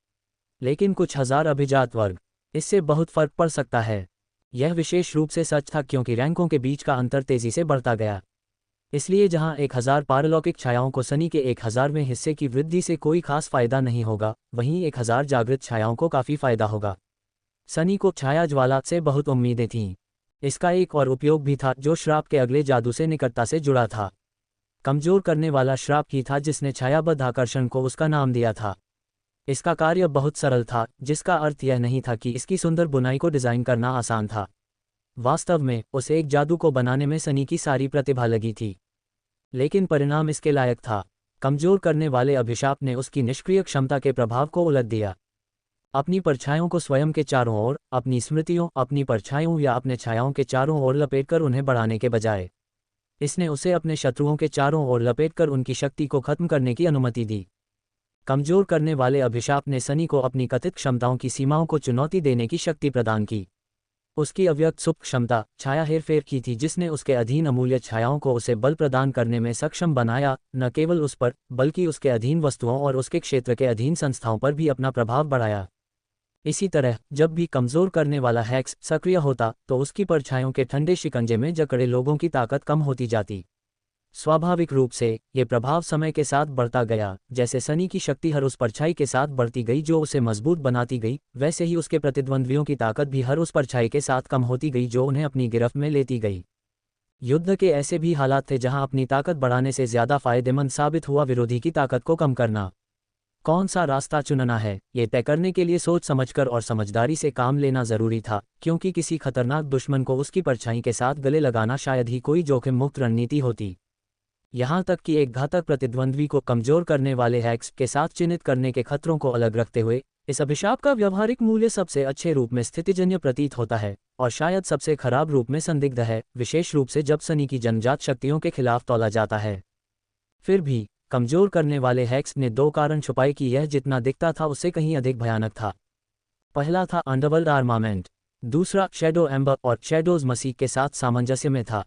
लेकिन कुछ हजार अभिजात वर्ग इससे बहुत फर्क पड़ सकता है। यह विशेष रूप से सच था क्योंकि रैंकों के बीच का अंतर तेजी से बढ़ता गया। इसलिए जहां 1000 पारलौकिक छायाओं को सनी के 1000वें हिस्से की वृद्धि से कोई खास फायदा नहीं होगा, वहीं 1000 जागृत छायाओं को काफी फायदा होगा। सनी को छाया ज्वाला से बहुत उम्मीदें थीं। इसका एक और उपयोग भी था जो श्राप के अगले जादू से निकटता से जुड़ा था। कमजोर करने वाला श्राप ही था जिसने छायाबद्ध आकर्षण को उसका नाम दिया था। इसका कार्य बहुत सरल था, जिसका अर्थ यह नहीं था कि इसकी सुंदर बुनाई को डिजाइन करना आसान था। वास्तव में उस एक जादू को बनाने में सनी की सारी प्रतिभा लगी थी, लेकिन परिणाम इसके लायक था। कमजोर करने वाले अभिशाप ने उसकी निष्क्रिय क्षमता के प्रभाव को उलट दिया। अपनी परछाइयों को स्वयं के चारों ओर, अपनी स्मृतियों, अपनी परछाइयों या अपने छायाओं के चारों ओर लपेटकर उन्हें बढ़ाने के बजाय इसने उसे अपने शत्रुओं के चारों ओर लपेटकर उनकी शक्ति को खत्म करने की अनुमति दी। कमजोर करने वाले अभिशाप ने सनी को अपनी कथित क्षमताओं की सीमाओं को चुनौती देने की शक्ति प्रदान की। उसकी अव्यक्त सुप्त क्षमता छाया हेरफेर की थी, जिसने उसके अधीन अमूल्य छायाओं को उसे बल प्रदान करने में सक्षम बनाया, न केवल उस पर बल्कि उसके अधीन वस्तुओं और उसके क्षेत्र के अधीन संस्थाओं पर भी अपना प्रभाव बढ़ाया। इसी तरह जब भी कमजोर करने वाला हेक्स सक्रिय होता तो उसकी परछाइयों के ठंडे शिकंजे में जकड़े लोगों की ताकत कम होती जाती। स्वाभाविक रूप से ये प्रभाव समय के साथ बढ़ता गया। जैसे सनी की शक्ति हर उस परछाई के साथ बढ़ती गई जो उसे मजबूत बनाती गई, वैसे ही उसके प्रतिद्वंद्वियों की ताकत भी हर उस परछाई के साथ कम होती गई जो उन्हें अपनी गिरफ्त में लेती गई। युद्ध के ऐसे भी हालात थे जहां अपनी ताकत बढ़ाने से ज्यादा फायदेमंद साबित हुआ विरोधी की ताकत को कम करना। कौन सा रास्ता चुनना है, ये तय करने के लिए सोच समझकर और समझदारी से काम लेना जरूरी था, क्योंकि किसी खतरनाक दुश्मन को उसकी परछाई के साथ गले लगाना शायद ही कोई जोखिम मुक्त रणनीति होती। यहाँ तक कि एक घातक प्रतिद्वंद्वी को कमजोर करने वाले हैक्स के साथ चिन्हित करने के खतरों को अलग रखते हुए इस अभिशाप का व्यावहारिक मूल्य सबसे अच्छे रूप में स्थितिजन्य प्रतीत होता है और शायद सबसे खराब रूप में संदिग्ध है, विशेष रूप से जब सनी की जन्मजात शक्तियों के खिलाफ तौला जाता है। फिर भी कमजोर करने वाले हैक्स ने दो कारण छुपाए कि यह जितना दिखता था उससे कहीं अधिक भयानक था। पहला था अंडरवर्ल्ड आर्मामेंट, दूसरा शैडो एम्बर और शैडोज मसीह के साथ सामंजस्य में था।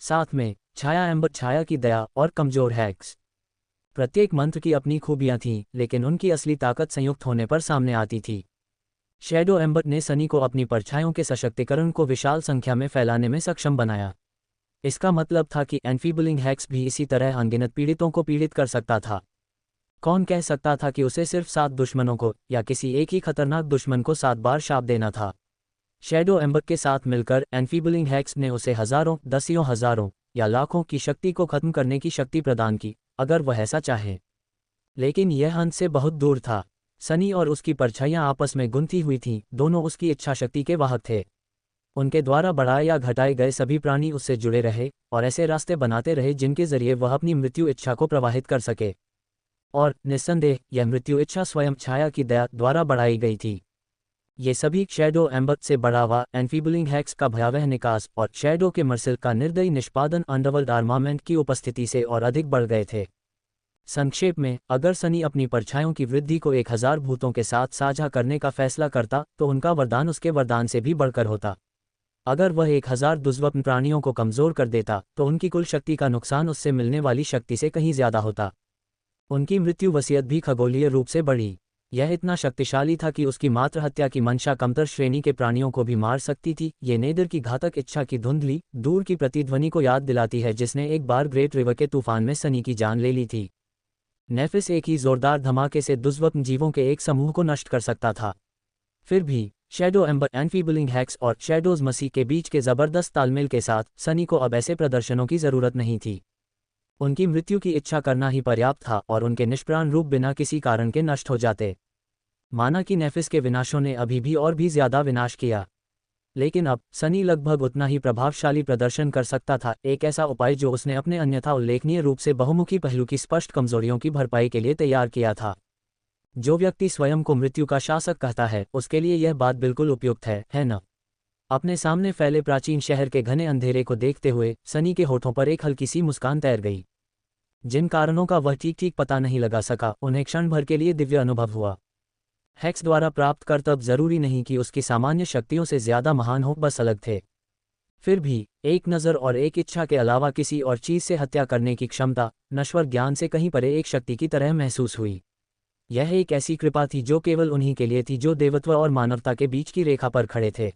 साथ में छाया एम्बर छाया की दया और कमजोर हैक्स। प्रत्येक मंत्र की अपनी खूबियां थीं, लेकिन उनकी असली ताकत संयुक्त होने पर सामने आती थी। शैडो एम्बर ने सनी को अपनी परछाइयों के सशक्तिकरण को विशाल संख्या में फैलाने में सक्षम बनाया। इसका मतलब था कि एनफीबलिंग हैक्स भी इसी तरह अनगिनत पीड़ितों को पीड़ित कर सकता था। कौन कह सकता था कि उसे सिर्फ 7 दुश्मनों को या किसी एक ही खतरनाक दुश्मन को 7 बार शाप देना था। शैडो एम्बर के साथ मिलकर एनफीबलिंग हैक्स ने उसे हजारों, दसियों हजारों या लाखों की शक्ति को खत्म करने की शक्ति प्रदान की, अगर वह ऐसा चाहे। लेकिन यह अंत से बहुत दूर था। सनी और उसकी परछाइयां आपस में गुंथी हुई थीं, दोनों उसकी इच्छा शक्ति के वाहक थे। उनके द्वारा बढ़ाए या घटाए गए सभी प्राणी उससे जुड़े रहे और ऐसे रास्ते बनाते रहे जिनके जरिए वह अपनी मृत्यु इच्छा को प्रवाहित कर सके। और निस्संदेह यह मृत्यु इच्छा स्वयं छाया की दया द्वारा बढ़ाई गई थी। ये सभी शैडो एम्बर से बढ़ावा, एनफीबलिंग हैक्स का भयावह निकास और शैडो के मर्सिल का निर्दयी निष्पादन अंडरवर्ल्ड आर्मामेंट की उपस्थिति से और अधिक बढ़ गए थे। संक्षेप में, अगर सनी अपनी परछाइयों की वृद्धि को 1000 भूतों के साथ साझा करने का फैसला करता तो उनका वरदान उसके वरदान से भी बढ़कर होता। अगर वह 1000 दुर्लभ प्राणियों को कमजोर कर देता तो उनकी कुल शक्ति का नुकसान उससे मिलने वाली शक्ति से कहीं ज्यादा होता। उनकी मृत्यु वसीयत भी खगोलीय रूप से बढ़ी। यह इतना शक्तिशाली था कि उसकी मात्र हत्या की मंशा कमतर श्रेणी के प्राणियों को भी मार सकती थी। ये नेदर की घातक इच्छा की धुंधली, दूर की प्रतिध्वनि को याद दिलाती है जिसने एक बार ग्रेट रिवर के तूफान में सनी की जान ले ली थी। नेफिस एक ही जोरदार धमाके से दुर्लभ जीवों के एक समूह को नष्ट कर सकता था। फिर भी शैडो एम्बर, एनफीबलिंग हैक्स और शैडोज मसीह के बीच के जबरदस्त तालमेल के साथ सनी को अब ऐसे प्रदर्शनों की जरूरत नहीं थी। उनकी मृत्यु की इच्छा करना ही पर्याप्त था और उनके निष्प्राण रूप बिना किसी कारण के नष्ट हो जाते। माना कि नेफिस के विनाशों ने अभी भी और भी ज्यादा विनाश किया, लेकिन अब सनी लगभग उतना ही प्रभावशाली प्रदर्शन कर सकता था, एक ऐसा उपाय जो उसने अपने अन्यथा उल्लेखनीय रूप से बहुमुखी पहलू की स्पष्ट कमजोरियों की भरपाई के लिए तैयार किया था। जो व्यक्ति स्वयं को मृत्यु का शासक कहता है उसके लिए यह बात बिल्कुल उपयुक्त है न? अपने सामने फैले प्राचीन शहर के घने अंधेरे को देखते हुए सनी के होठों पर एक हल्की सी मुस्कान तैर गई। जिन कारणों का वह ठीक ठीक पता नहीं लगा सका, उन्हें क्षण भर के लिए दिव्य अनुभव हुआ। हैक्स द्वारा प्राप्त कर्तव्य जरूरी नहीं कि उसकी सामान्य शक्तियों से ज्यादा महान हो, बस अलग थे। फिर भी एक नज़र और एक इच्छा के अलावा किसी और चीज से हत्या करने की क्षमता नश्वर ज्ञान से कहीं परे एक शक्ति की तरह महसूस हुई। यह एक ऐसी कृपा थी जो केवल उन्हीं के लिए थी जो देवत्व और मानवता के बीच की रेखा पर खड़े थे।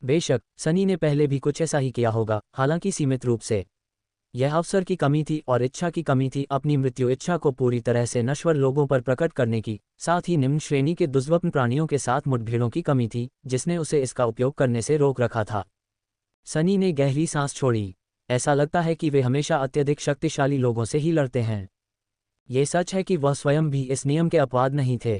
बेशक सनी ने पहले भी कुछ ऐसा ही किया होगा, हालांकि सीमित रूप से। यह अवसर की कमी थी और इच्छा की कमी थी अपनी मृत्यु इच्छा को पूरी तरह से नश्वर लोगों पर प्रकट करने की, साथ ही निम्न श्रेणी के दुर्लभ प्राणियों के साथ मुठभेड़ों की कमी थी जिसने उसे इसका उपयोग करने से रोक रखा था। सनी ने गहरी सांस छोड़ी। ऐसा लगता है कि वे हमेशा अत्यधिक शक्तिशाली लोगों से ही लड़ते हैं। ये सच है कि वह स्वयं भी इस नियम के अपवाद नहीं थे।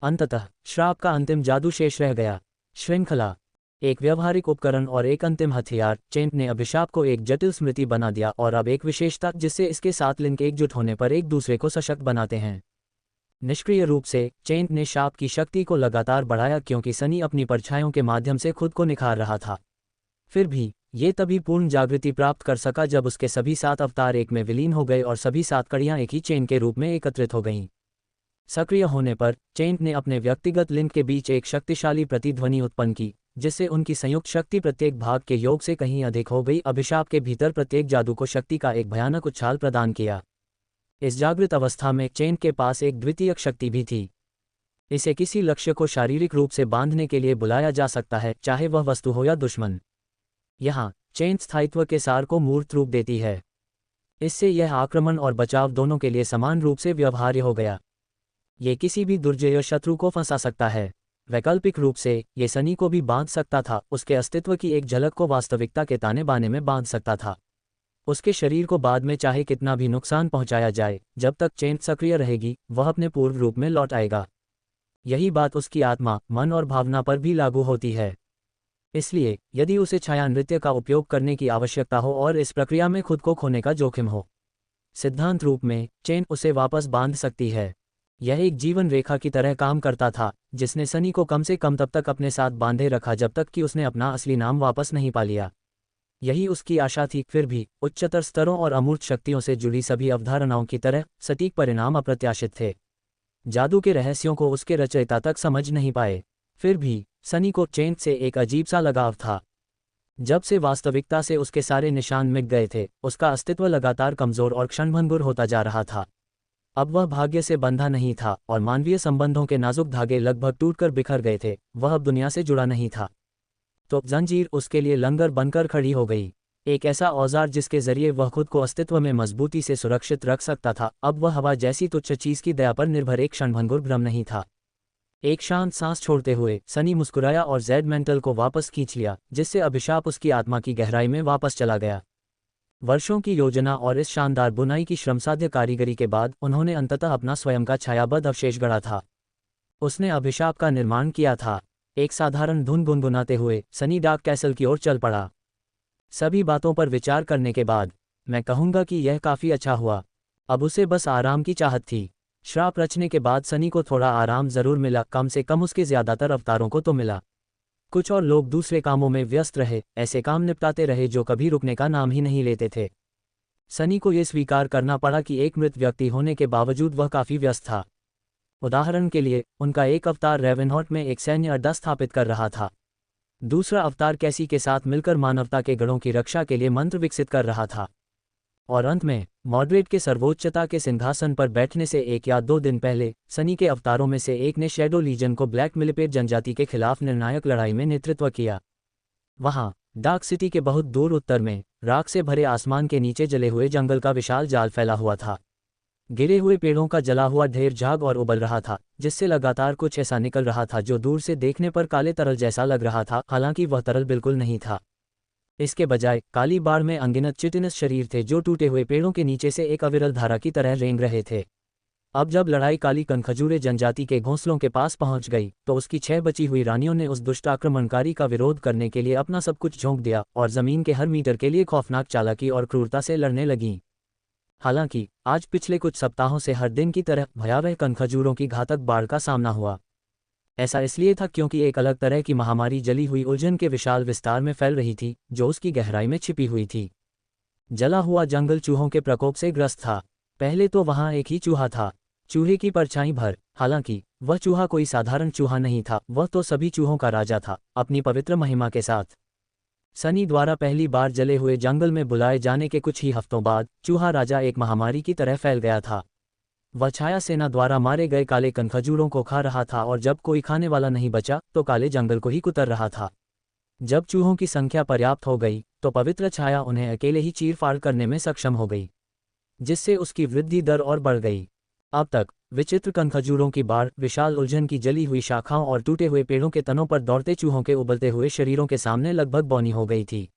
अंततः श्राप का अंतिम जादू शेष रह गया। श्रृंखला, एक व्यावहारिक उपकरण और एक अंतिम हथियार। चेंट ने अभिशाप को एक जटिल स्मृति बना दिया और अब एक विशेषता जिससे इसके साथ लिंक एकजुट होने पर एक दूसरे को सशक्त बनाते हैं। निष्क्रिय रूप से चेंट ने शाप की शक्ति को लगातार बढ़ाया क्योंकि सनी अपनी परछाइयों के माध्यम से खुद को निखार रहा था। फिर भी ये तभी पूर्ण जागृति प्राप्त कर सका जब उसके सभी 7 अवतार एक में विलीन हो गए और सभी 7 कड़ियां एक ही चेन के रूप में एकत्रित हो गईं। सक्रिय होने पर चेंट ने अपने व्यक्तिगत लिंक के बीच एक शक्तिशाली प्रतिध्वनि उत्पन्न की जिससे उनकी संयुक्त शक्ति प्रत्येक भाग के योग से कहीं अधिक हो गई। अभिशाप के भीतर प्रत्येक जादू को शक्ति का एक भयानक उछाल प्रदान किया। इस जागृत अवस्था में चेंट के पास एक द्वितीयक शक्ति भी थी। इसे किसी लक्ष्य को शारीरिक रूप से बांधने के लिए बुलाया जा सकता है, चाहे वह वस्तु हो या दुश्मन। यहाँ चेंट स्थायित्व के सार को मूर्त रूप देती है। इससे यह आक्रमण और बचाव दोनों के लिए समान रूप से व्यवहार्य हो गया। ये किसी भी दुर्जय शत्रु को फंसा सकता है। वैकल्पिक रूप से ये सनी को भी बांध सकता था, उसके अस्तित्व की एक झलक को वास्तविकता के ताने बाने में बांध सकता था। उसके शरीर को बाद में चाहे कितना भी नुकसान पहुंचाया जाए, जब तक चेंट सक्रिय रहेगी वह अपने पूर्व रूप में लौट आएगा। यही बात उसकी आत्मा, मन और भावना पर भी लागू होती है। इसलिए यदि उसे छाया नृत्य का उपयोग करने की आवश्यकता हो और इस प्रक्रिया में खुद को खोने का जोखिम हो, सिद्धांत रूप में चेंट उसे वापस बांध सकती है। यह एक जीवन रेखा की तरह काम करता था जिसने सनी को कम से कम तब तक अपने साथ बांधे रखा जब तक कि उसने अपना असली नाम वापस नहीं पा लिया। यही उसकी आशा थी। फिर भी उच्चतर स्तरों और अमूर्त शक्तियों से जुड़ी सभी अवधारणाओं की तरह सटीक परिणाम अप्रत्याशित थे। जादू के रहस्यों को उसके रचयिता तक समझ नहीं पाए। फिर भी सनी को चेंट से एक अजीब सा लगाव था। जब से वास्तविकता से उसके सारे निशान मिट गए थे, उसका अस्तित्व लगातार कमजोर और क्षणभंगुर होता जा रहा था। अब वह भाग्य से बंधा नहीं था और मानवीय संबंधों के नाजुक धागे लगभग टूटकर बिखर गए थे। वह अब दुनिया से जुड़ा नहीं था। तो जंजीर उसके लिए लंगर बनकर खड़ी हो गई, एक ऐसा औजार जिसके जरिए वह खुद को अस्तित्व में मजबूती से सुरक्षित रख सकता था। अब वह हवा जैसी तुच्छ चीज की दया पर निर्भर एक क्षणभंगुर भ्रम नहीं था। एक शांत सांस छोड़ते हुए सनी मुस्कुराया और जेड मेंटल को वापस खींच लिया, जिससे अभिशाप उसकी आत्मा की गहराई में वापस चला गया। वर्षों की योजना और इस शानदार बुनाई की श्रमसाध्य कारीगरी के बाद उन्होंने अंततः अपना स्वयं का छायाबद्ध अवशेष गढ़ा था। उसने अभिशाप का निर्माण किया था। एक साधारण धुन गुनगुनाते हुए सनी डार्क कैसल की ओर चल पड़ा। सभी बातों पर विचार करने के बाद मैं कहूँगा कि यह काफ़ी अच्छा हुआ। अब उसे बस आराम की चाहत थी। श्राप रचने के बाद सनी को थोड़ा आराम जरूर मिला, कम से कम उसके ज्यादातर अवतारों को तो मिला। कुछ और लोग दूसरे कामों में व्यस्त रहे, ऐसे काम निपटाते रहे जो कभी रुकने का नाम ही नहीं लेते थे। सनी को यह स्वीकार करना पड़ा कि एक मृत व्यक्ति होने के बावजूद वह काफ़ी व्यस्त था। उदाहरण के लिए, उनका एक अवतार रेवेनहॉर्ट में एक सैन्य अड्डा स्थापित कर रहा था। दूसरा अवतार कैसी के साथ मिलकर मानवता के गढ़ों की रक्षा के लिए मंत्र विकसित कर रहा था। और अंत में मॉडरेट के सर्वोच्चता के सिंहासन पर बैठने से 1 या 2 दिन पहले सनी के अवतारों में से एक ने शैडो लीजन को ब्लैक मिलिपेट जनजाति के खिलाफ निर्णायक लड़ाई में नेतृत्व किया। वहां डार्क सिटी के बहुत दूर उत्तर में राख से भरे आसमान के नीचे जले हुए जंगल का विशाल जाल फैला हुआ था। गिरे हुए पेड़ों का जला हुआ ढेर झाग और उबल रहा था, जिससे लगातार कुछ ऐसा निकल रहा था जो दूर से देखने पर काले तरल जैसा लग रहा था, हालांकि वह तरल बिल्कुल नहीं था। इसके बजाय काली बाढ़ में अनगिनत चिटिनस शरीर थे जो टूटे हुए पेड़ों के नीचे से एक अविरल धारा की तरह रेंग रहे थे। अब जब लड़ाई काली कनखजूरे जनजाति के घोंसलों के पास पहुंच गई तो उसकी 6 बची हुई रानियों ने उस दुष्ट आक्रमणकारी का विरोध करने के लिए अपना सब कुछ झोंक दिया और जमीन के हर मीटर के लिए खौफनाक चालाकी और क्रूरता से लड़ने लगीं। हालांकि आज पिछले कुछ सप्ताहों से हर दिन की तरह भयावह कनखजूरों की घातक बाढ़ का सामना हुआ। ऐसा इसलिए था क्योंकि एक अलग तरह की महामारी जली हुई उलझन के विशाल विस्तार में फैल रही थी जो उसकी गहराई में छिपी हुई थी। जला हुआ जंगल चूहों के प्रकोप से ग्रस्त था। पहले तो वहां एक ही चूहा था, चूहे की परछाई भर। हालांकि वह चूहा कोई साधारण चूहा नहीं था, वह तो सभी चूहों का राजा था, अपनी पवित्र महिमा के साथ। सनी द्वारा पहली बार जले हुए जंगल में बुलाए जाने के कुछ ही हफ्तों बाद चूहा राजा एक महामारी की तरह फैल गया था। वह छाया सेना द्वारा मारे गए काले कनखजूरों को खा रहा था और जब कोई खाने वाला नहीं बचा तो काले जंगल को ही कुतर रहा था। जब चूहों की संख्या पर्याप्त हो गई तो पवित्र छाया उन्हें अकेले ही चीर-फाड़ करने में सक्षम हो गई, जिससे उसकी वृद्धि दर और बढ़ गई। अब तक विचित्र कनखजूरों की बाढ़, विशाल उलझन की जली हुई शाखाओं और टूटे हुए पेड़ों के तनों पर दौड़ते चूहों के उबलते हुए शरीरों के सामने लगभग बौनी हो गई थी।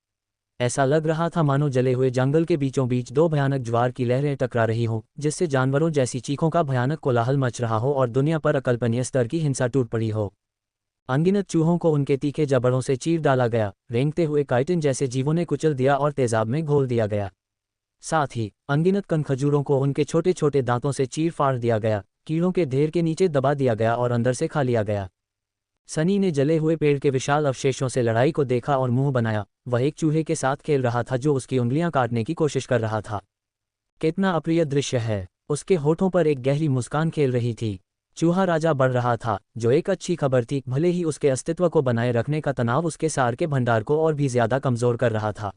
ऐसा लग रहा था मानो जले हुए जंगल के बीचों बीच दो भयानक ज्वार की लहरें टकरा रही हों, जिससे जानवरों जैसी चीखों का भयानक कोलाहल मच रहा हो और दुनिया पर अकल्पनीय स्तर की हिंसा टूट पड़ी हो। अनगिनत चूहों को उनके तीखे जबड़ों से चीर डाला गया, रेंगते हुए काइटिन जैसे जीवों ने कुचल दिया और तेजाब में घोल दिया गया। साथ ही अनगिनत कनखजूरों को उनके छोटे छोटे दांतों से चीर फाड़ दिया गया, कीड़ों के ढेर के नीचे दबा दिया गया और अंदर से खा लिया गया। सनी ने जले हुए पेड़ के विशाल अवशेषों से लड़ाई को देखा और मुंह बनाया। वह एक चूहे के साथ खेल रहा था जो उसकी उंगलियां काटने की कोशिश कर रहा था। कितना अप्रिय दृश्य है। उसके होठों पर एक गहरी मुस्कान खेल रही थी। चूहा राजा बढ़ रहा था, जो एक अच्छी खबर थी, भले ही उसके अस्तित्व को बनाए रखने का तनाव उसके सार के भंडार को और भी ज्यादा कमजोर कर रहा था।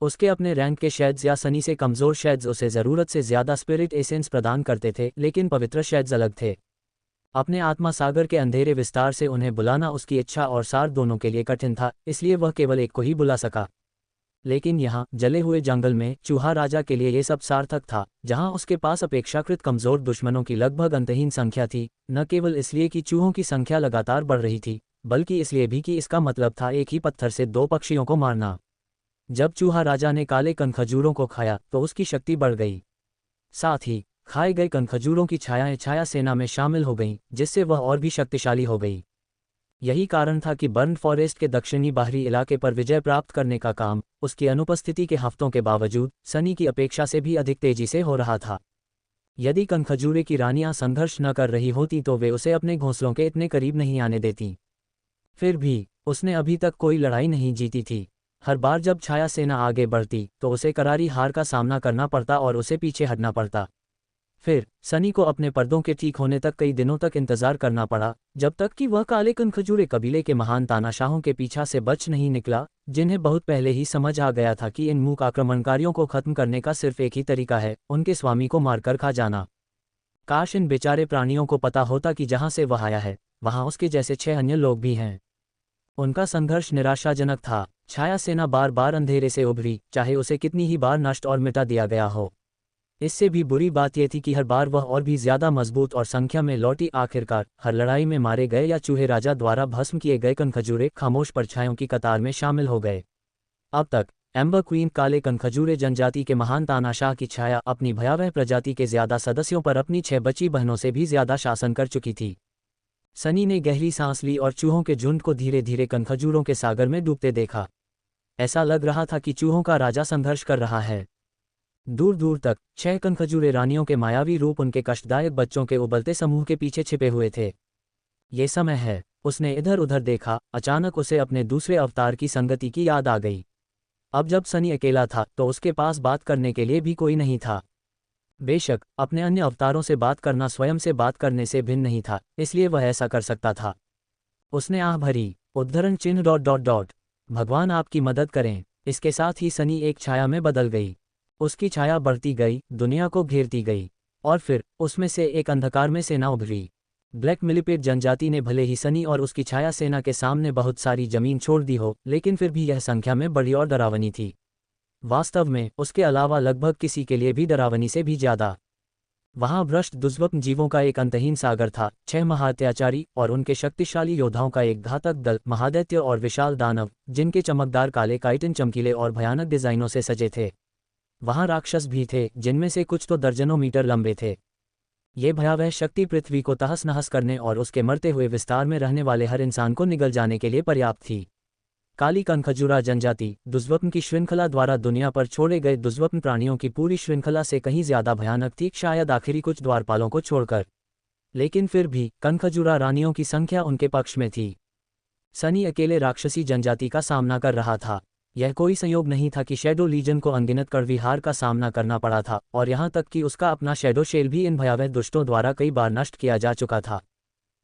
उसके अपने रैंक के शेड्स या सनी से कमजोर शेड्स उसे ज़रूरत से ज़्यादा स्पिरिट एसेंस प्रदान करते थे, लेकिन पवित्र शेड्स अलग थे। अपने आत्मा सागर के अंधेरे विस्तार से उन्हें बुलाना उसकी इच्छा और सार दोनों के लिए कठिन था, इसलिए वह केवल एक को ही बुला सका। लेकिन यहाँ जले हुए जंगल में चूहा राजा के लिए ये सब सार्थक था, जहाँ उसके पास अपेक्षाकृत कमजोर दुश्मनों की लगभग अंतहीन संख्या थी, न केवल इसलिए कि चूहों की संख्या लगातार बढ़ रही थी, बल्कि इसलिए भी कि इसका मतलब था एक ही पत्थर से दो पक्षियों को मारना। जब चूहा राजा ने काले कनखजूरों को खाया तो उसकी शक्ति बढ़ गई। साथ ही खाए गए कनखजूरों की छायाएं छाया सेना में शामिल हो गईं, जिससे वह और भी शक्तिशाली हो गई। यही कारण था कि बर्न फॉरेस्ट के दक्षिणी बाहरी इलाके पर विजय प्राप्त करने का काम उसकी अनुपस्थिति के हफ्तों के बावजूद सनी की अपेक्षा से भी अधिक तेजी से हो रहा था। यदि कनखजूरे की रानियां संघर्ष न कर रही होती तो वे उसे अपने घोंसलों के इतने करीब नहीं आने देती। फिर भी उसने अभी तक कोई लड़ाई नहीं जीती थी। हर बार जब छाया सेना आगे बढ़ती तो उसे करारी हार का सामना करना पड़ता और उसे पीछे हटना पड़ता। फिर सनी को अपने पर्दों के ठीक होने तक कई दिनों तक इंतजार करना पड़ा, जब तक कि वह काले कनखजूरे कबीले के महान तानाशाहों के पीछा से बच नहीं निकला, जिन्हें बहुत पहले ही समझ आ गया था कि इन मूक आक्रमणकारियों को खत्म करने का सिर्फ एक ही तरीका है, उनके स्वामी को मारकर खा जाना। काश इन बेचारे प्राणियों को पता होता कि जहां से वह आया है वहां उसके जैसे 6 अन्य लोग भी हैं। उनका संघर्ष निराशाजनक था। छाया सेना बार बार अंधेरे से उभरी, चाहे उसे कितनी ही बार नष्ट और मिटा दिया गया हो। इससे भी बुरी बात यह थी कि हर बार वह और भी ज्यादा मजबूत और संख्या में लौटी। आखिरकार हर लड़ाई में मारे गए या चूहे राजा द्वारा भस्म किए गए कनखजूरे खामोश परछाइयों की कतार में शामिल हो गए। अब तक एम्बर क्वीन काले कनखजूरे जनजाति के महान तानाशाह की छाया अपनी भयावह प्रजाति के ज्यादा सदस्यों पर अपनी 6 बची बहनों से भी ज्यादा शासन कर चुकी थी। सनी ने गहरी सांस ली और चूहों के झुंड को धीरे धीरे कनखजूरों के सागर में डूबते देखा। ऐसा लग रहा था कि चूहों का राजा संघर्ष कर रहा है। दूर दूर तक 6 कनखजूरे रानियों के मायावी रूप उनके कष्टदायक बच्चों के उबलते समूह के पीछे छिपे हुए थे। ये समय है। उसने इधर उधर देखा। अचानक उसे अपने दूसरे अवतार की संगति की याद आ गई। अब जब सनी अकेला था तो उसके पास बात करने के लिए भी कोई नहीं था। बेशक अपने अन्य अवतारों से बात करना स्वयं से बात करने से भिन्न नहीं था, इसलिए वह ऐसा कर सकता था। उसने आह भरी। उद्धरण चिन्ह ... भगवान आपकी मदद करें। इसके साथ ही सनी एक छाया में बदल गई। उसकी छाया बढ़ती गई, दुनिया को घेरती गई, और फिर उसमें से एक अंधकार में सेना उभरी। ब्लैक मिलिपेट जनजाति ने भले ही सनी और उसकी छाया सेना के सामने बहुत सारी जमीन छोड़ दी हो, लेकिन फिर भी यह संख्या में बड़ी और डरावनी थी। वास्तव में उसके अलावा लगभग किसी के लिए भी डरावनी से भी ज्यादा। वहां भ्रष्ट दुष्वप्न जीवों का एक अंतहीन सागर था, 6 महात्याचारी और उनके शक्तिशाली योद्धाओं का एक घातक दल, महादैत्य और विशाल दानव, जिनके चमकदार काले काइटिन चमकीले और भयानक डिजाइनों से सजे थे। वहां राक्षस भी थे, जिनमें से कुछ तो दर्जनों मीटर लंबे थे। ये भयावह शक्ति पृथ्वी को तहस नहस करने और उसके मरते हुए विस्तार में रहने वाले हर इंसान को निगल जाने के लिए पर्याप्त थी। काली कनखजूरा जनजाति दुष्वप्न की श्रृंखला द्वारा दुनिया पर छोड़े गए दुष्वप्न प्राणियों की पूरी श्रृंखला से कहीं ज्यादा भयानक थी, शायद आखिरी कुछ द्वारपालों को छोड़कर। लेकिन फिर भी कनखजूरा रानियों की संख्या उनके पक्ष में थी। सनी अकेले राक्षसी जनजाति का सामना कर रहा था। यह कोई संयोग नहीं था कि शैडो लीजन को अनगिनत कड़वी हार का सामना करना पड़ा था, और यहाँ तक कि उसका अपना शैडो शेल भी इन भयावह दुष्टों द्वारा कई बार नष्ट किया जा चुका था।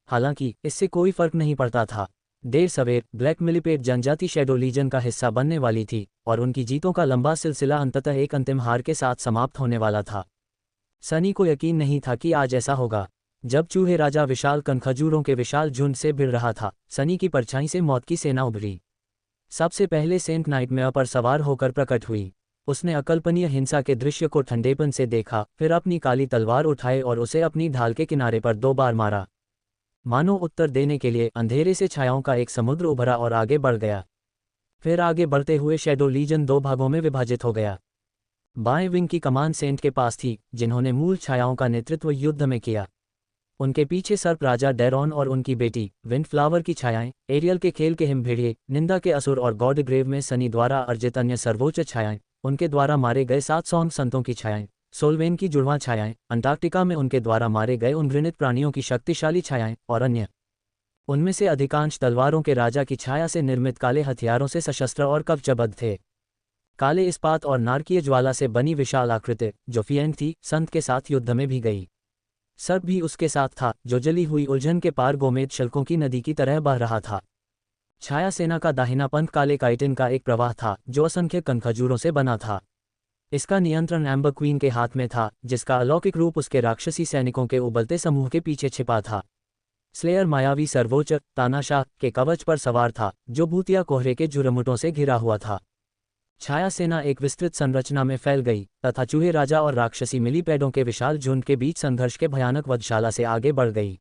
हालांकि इससे कोई फर्क नहीं पड़ता था। देर सवेर ब्लैक मिलिपेट जनजाति शैडो लीजन का हिस्सा बनने वाली थी, और उनकी जीतों का लंबा सिलसिला अंततः एक अंतिम हार के साथ समाप्त होने वाला था। सनी को यकीन नहीं था कि आज ऐसा होगा। जब चूहे राजा विशाल कनखजूरों के विशाल झुंड से भिड़ रहा था, सनी की परछाई से मौत की सेना उभरी। सबसे पहले सेंट नाइटमेयर पर सवार होकर प्रकट हुई। उसने अकल्पनीय हिंसा के दृश्य को ठंडेपन से देखा, फिर अपनी काली तलवार उठाई और उसे अपनी ढाल के किनारे पर 2 बार मारा। मानो उत्तर देने के लिए अंधेरे से छायाओं का एक समुद्र उभरा और आगे बढ़ गया। फिर आगे बढ़ते हुए शैडो लीजन 2 भागों में विभाजित हो गया। बाएं विंग की कमान सेंट के पास थी, जिन्होंने मूल छायाओं का नेतृत्व युद्ध में किया। उनके पीछे सर्प राजा डेरॉन और उनकी बेटी विंडफ्लावर की छायाएं, एरियल के खेल के हिमभेड़िए, निंदा के असुर और गॉडग्रेव में सनी द्वारा अर्जित अन्य सर्वोच्च छायाएं, उनके द्वारा मारे गए 7 सौंग संतों की छायाएं, सोलवेन की जुड़वां छायाएं, अंटार्कटिका में उनके द्वारा मारे गए उन घृणित प्राणियों की शक्तिशाली छायाएं और अन्य। उनमें से अधिकांश तलवारों के राजा की छाया से निर्मित काले हथियारों से सशस्त्र और कवचबद्ध थे। काले इस्पात और नारकीय ज्वाला से बनी विशाल आकृति, जो फिएंग थी, संत के साथ युद्ध में भी गई। सर्प भी उसके साथ था, जो जली हुई उलझन के पार गोमेद शल्कों की नदी की तरह बह रहा था। छाया सेना का दाहिना पंथ काले काइटिन का एक प्रवाह था, जो असंख्य कनखजूरों से बना था। इसका नियंत्रण एम्बर क्वीन के हाथ में था, जिसका अलौकिक रूप उसके राक्षसी सैनिकों के उबलते समूह के पीछे छिपा था। स्लेयर मायावी सर्वोच्च तानाशाह के कवच पर सवार था, जो भूतिया कोहरे के झुरमुटों से घिरा हुआ था। छाया सेना एक विस्तृत संरचना में फैल गई तथा चूहे राजा और राक्षसी मिलीपेडों के विशाल झुंड के बीच संघर्ष के भयानक वधशाला से आगे बढ़ गई।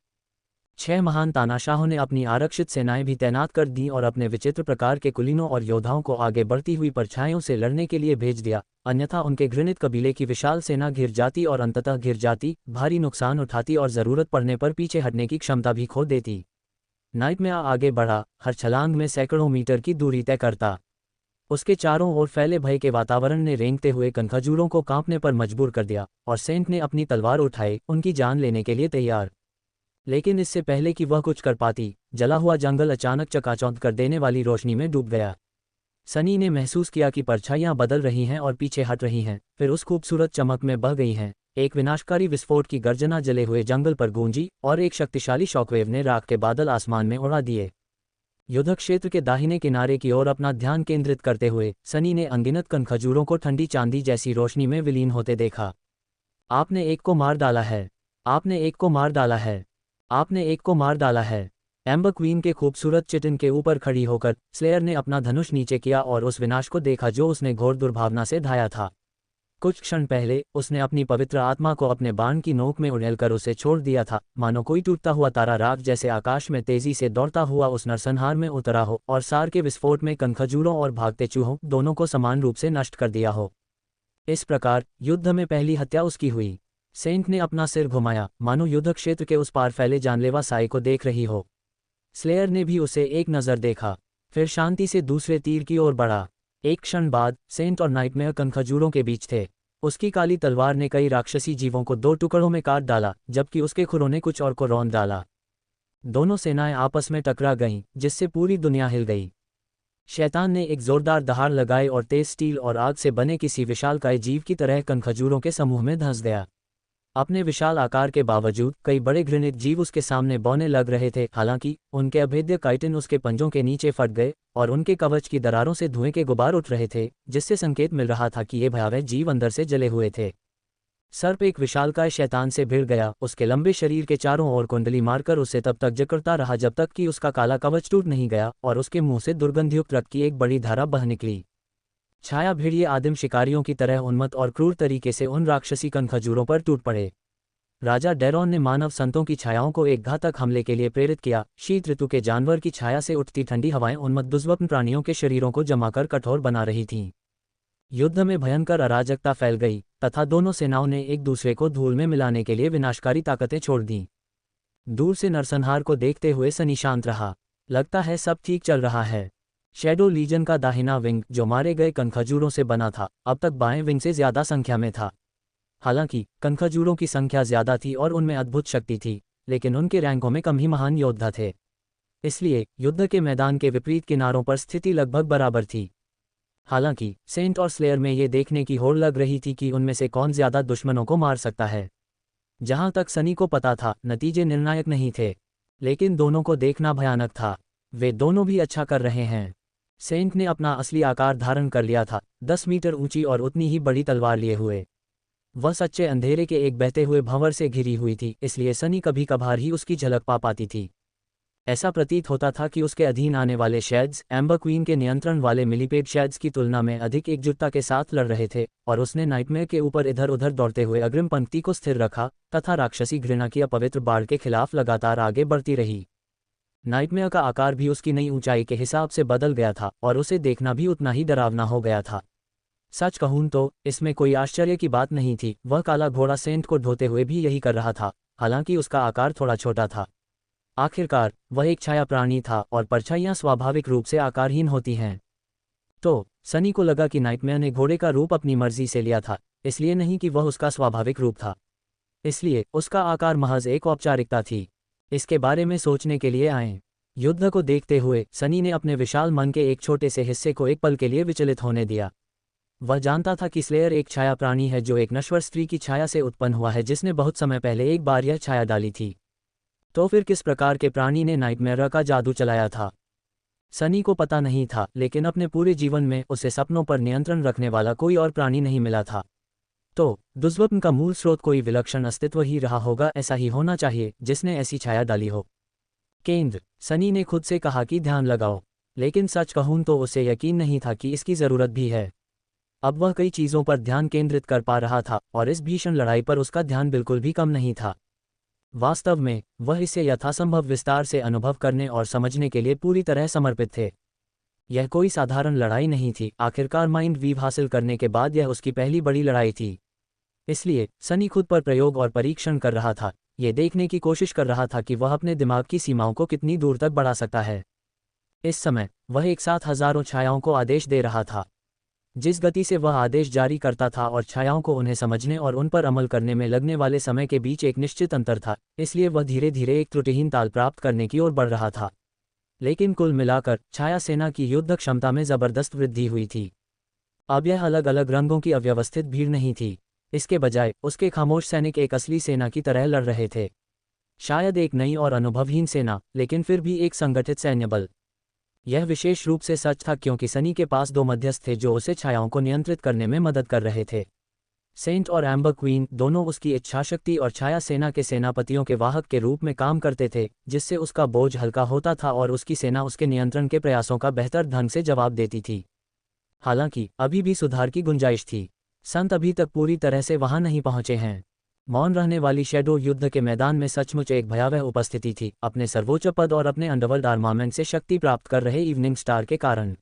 6 महान तानाशाहों ने अपनी आरक्षित सेनाएं भी तैनात कर दी और अपने विचित्र प्रकार के कुलीनों और योद्धाओं को आगे बढ़ती हुई परछाइयों से लड़ने के लिए भेज दिया, अन्यथा उनके घृणित कबीले की विशाल सेना घिर जाती और अंततः घिर जाती, भारी नुकसान उठाती और जरूरत पड़ने पर पीछे हटने की क्षमता भी खो देती। नाइटमेयर आगे बढ़ा, हर छलांग में सैकड़ों मीटर की दूरी तय करता। उसके चारों ओर फैले भय के वातावरण ने रेंगते हुए कनखजूरों को कांपने पर मजबूर कर दिया, और सेंट ने अपनी तलवार उठाई, उनकी जान लेने के लिए तैयार। लेकिन इससे पहले कि वह कुछ कर पाती, जला हुआ जंगल अचानक चकाचौंध कर देने वाली रोशनी में डूब गया। सनी ने महसूस किया कि परछाइयां बदल रही हैं और पीछे हट रही हैं, फिर उस खूबसूरत चमक में बह गई हैं। एक विनाशकारी विस्फोट की गर्जना जले हुए जंगल पर गूंजी और एक शक्तिशाली शॉकवेव ने राख के बादल आसमान में उड़ा दिए। युद्ध क्षेत्र के दाहिने किनारे की ओर अपना ध्यान केंद्रित करते हुए सनी ने अनगिनत कनखजूरों को ठंडी चांदी जैसी रोशनी में विलीन होते देखा। आपने एक को मार डाला है, आपने एक को मार डाला है, आपने एक को मार डाला है। एम्बर क्वीन के खूबसूरत चिटिन के ऊपर खड़ी होकर स्लेयर ने अपना धनुष नीचे किया और उस विनाश को देखा जो उसने घोर दुर्भावना से ढाया था। कुछ क्षण पहले उसने अपनी पवित्र आत्मा को अपने बाण की नोक में उड़ेलकर उसे छोड़ दिया था, मानो कोई टूटता हुआ तारा राख जैसे आकाश में तेजी से दौड़ता हुआ उस नरसंहार में उतरा हो और सार के विस्फोट में कनखजूरों और भागते चूहों दोनों को समान रूप से नष्ट कर दिया हो। इस प्रकार युद्ध में पहली हत्या उसकी हुई। सेंट ने अपना सिर घुमाया, मानो युद्ध क्षेत्र के उस पार फैले जानलेवा साए को देख रही हो। स्लेयर ने भी उसे एक नज़र देखा, फिर शांति से दूसरे तीर की ओर बढ़ा। एक क्षण बाद सेंट और नाइटमेयर कनखजूरों के बीच थे। उसकी काली तलवार ने कई राक्षसी जीवों को 2 टुकड़ों में काट डाला, जबकि उसके खुरों ने कुछ और को रौंद डाला। दोनों सेनाएं आपस में टकरा गईं, जिससे पूरी दुनिया हिल गई। शैतान ने एक जोरदार दहाड़ लगाई और तेज स्टील और आग से बने किसी विशालकाय जीव की तरह कनखजूरों के समूह में धंस गया। अपने विशाल आकार के बावजूद कई बड़े घृणित जीव उसके सामने बौने लग रहे थे, हालांकि उनके अभेद्य काइटिन उसके पंजों के नीचे फट गए और उनके कवच की दरारों से धुएं के गुबार उठ रहे थे, जिससे संकेत मिल रहा था कि ये भयावह जीव अंदर से जले हुए थे। सर्प एक विशालकाय शैतान से भिड़ गया, उसके लंबे शरीर के चारों ओर कुंडली मारकर उसे तब तक जकड़ता रहा जब तक कि उसका काला कवच टूट नहीं गया और उसके मुंह से दुर्गंधयुक्त रक्त की एक बड़ी धारा बह निकली। छाया भेड़िए आदिम शिकारियों की तरह उन्मत्त और क्रूर तरीके से उन राक्षसी कनखजूरों पर टूट पड़े। राजा डेरॉन ने मानव संतों की छायाओं को एक घातक हमले के लिए प्रेरित किया। शीत ऋतु के जानवर की छाया से उठती ठंडी हवाएं उन्मत्त दुर्जन्म प्राणियों के शरीरों को जमाकर कठोर बना रही थीं। युद्ध में भयंकर अराजकता फैल गई तथा दोनों सेनाओं ने एक दूसरे को धूल में मिलाने के लिए विनाशकारी ताकतें छोड़ दीं। दूर से नरसंहार को देखते हुए सनी शांत रहा। लगता है सब ठीक चल रहा है। शैडो लीजन का दाहिना विंग, जो मारे गए कनखजूरों से बना था, अब तक बाएं विंग से ज्यादा संख्या में था। हालांकि कनखजूरों की संख्या ज्यादा थी और उनमें अद्भुत शक्ति थी, लेकिन उनके रैंकों में कम ही महान योद्धा थे। इसलिए युद्ध के मैदान के विपरीत किनारों पर स्थिति लगभग बराबर थी। हालांकि सेंट और स्लेयर में ये देखने की होड़ लग रही थी कि उनमें से कौन ज्यादा दुश्मनों को मार सकता है। जहां तक सनी को पता था, नतीजे निर्णायक नहीं थे, लेकिन दोनों को देखना भयानक था। वे दोनों भी अच्छा कर रहे हैं। सेंट ने अपना असली आकार धारण कर लिया था, 10 मीटर ऊंची और उतनी ही बड़ी तलवार लिए हुए। वह सच्चे अंधेरे के एक बहते हुए भंवर से घिरी हुई थी, इसलिए सनी कभी कभार ही उसकी झलक पा पाती थी। ऐसा प्रतीत होता था कि उसके अधीन आने वाले शेड्स एम्बर क्वीन के नियंत्रण वाले मिलीपेड शेड्स की तुलना में अधिक एकजुटता के साथ लड़ रहे थे, और उसने नाइटमेयर के ऊपर इधर उधर दौड़ते हुए अग्रिम पंक्ति को स्थिर रखा तथा राक्षसी घृणा की अपवित्र बाढ़ के खिलाफ लगातार आगे बढ़ती रही। नाइटमेयर का आकार भी उसकी नई ऊंचाई के हिसाब से बदल गया था और उसे देखना भी उतना ही डरावना हो गया था। सच कहूं तो इसमें कोई आश्चर्य की बात नहीं थी, वह काला घोड़ा सेंट को ढोते हुए भी यही कर रहा था, हालांकि उसका आकार थोड़ा छोटा था। आखिरकार वह एक छाया प्राणी था और परछाइयां स्वाभाविक रूप से आकारहीन होती हैं। तो सनी को लगा कि नाइटमेयर ने घोड़े का रूप अपनी मर्जी से लिया था, इसलिए नहीं कि वह उसका स्वाभाविक रूप था। इसलिए उसका आकार महज एक औपचारिकता थी। इसके बारे में सोचने के लिए आए। युद्ध को देखते हुए सनी ने अपने विशाल मन के एक छोटे से हिस्से को एक पल के लिए विचलित होने दिया। वह जानता था कि स्लेयर एक छाया प्राणी है जो एक नश्वर स्त्री की छाया से उत्पन्न हुआ है, जिसने बहुत समय पहले एक बार यह छाया डाली थी। तो फिर किस प्रकार के प्राणी ने नाइटमेयर का जादू चलाया था? सनी को पता नहीं था, लेकिन अपने पूरे जीवन में उसे सपनों पर नियंत्रण रखने वाला कोई और प्राणी नहीं मिला था। तो दुष्स्वप्न का मूल स्रोत कोई विलक्षण अस्तित्व ही रहा होगा, ऐसा ही होना चाहिए जिसने ऐसी छाया डाली हो। केंद्र, सनी ने खुद से कहा कि ध्यान लगाओ, लेकिन सच कहूं तो उसे यकीन नहीं था कि इसकी ज़रूरत भी है। अब वह कई चीज़ों पर ध्यान केंद्रित कर पा रहा था और इस भीषण लड़ाई पर उसका ध्यान बिल्कुल भी कम नहीं था। वास्तव में वह इसे यथासंभव विस्तार से अनुभव करने और समझने के लिए पूरी तरह समर्पित थे। यह कोई साधारण लड़ाई नहीं थी, आखिरकार माइंड वीव हासिल करने के बाद यह उसकी पहली बड़ी लड़ाई थी। इसलिए सनी खुद पर प्रयोग और परीक्षण कर रहा था, ये देखने की कोशिश कर रहा था कि वह अपने दिमाग की सीमाओं को कितनी दूर तक बढ़ा सकता है। इस समय वह एक साथ हजारों छायाओं को आदेश दे रहा था। जिस गति से वह आदेश जारी करता था और छायाओं को उन्हें समझने और उन पर अमल करने में लगने वाले समय के बीच एक निश्चित अंतर था, इसलिए वह धीरे धीरे एक त्रुटिहीन ताल प्राप्त करने की ओर बढ़ रहा था। लेकिन कुल मिलाकर छाया सेना की युद्ध क्षमता में जबरदस्त वृद्धि हुई थी। अब यह अलग अलग रंगों की अव्यवस्थित भीड़ नहीं थी, इसके बजाय उसके खामोश सैनिक एक असली सेना की तरह लड़ रहे थे। शायद एक नई और अनुभवहीन सेना, लेकिन फिर भी एक संगठित सैन्य बल। यह विशेष रूप से सच था क्योंकि सनी के पास दो मध्यस्थ थे जो उसे छायाओं को नियंत्रित करने में मदद कर रहे थे। सेंट और एम्बर क्वीन दोनों उसकी इच्छाशक्ति और छाया सेना के सेनापतियों के वाहक के रूप में काम करते थे, जिससे उसका बोझ हल्का होता था और उसकी सेना उसके नियंत्रण के प्रयासों का बेहतर ढंग से जवाब देती थी। हालांकि अभी भी सुधार की गुंजाइश थी। संत अभी तक पूरी तरह से वहां नहीं पहुंचे हैं। मौन रहने वाली शैडो युद्ध के मैदान में सचमुच एक भयावह उपस्थिति थी, अपने सर्वोच्च पद और अपने अंडरवर्ल्ड आर्मामेंट से शक्ति प्राप्त कर रहे इवनिंग स्टार के कारण।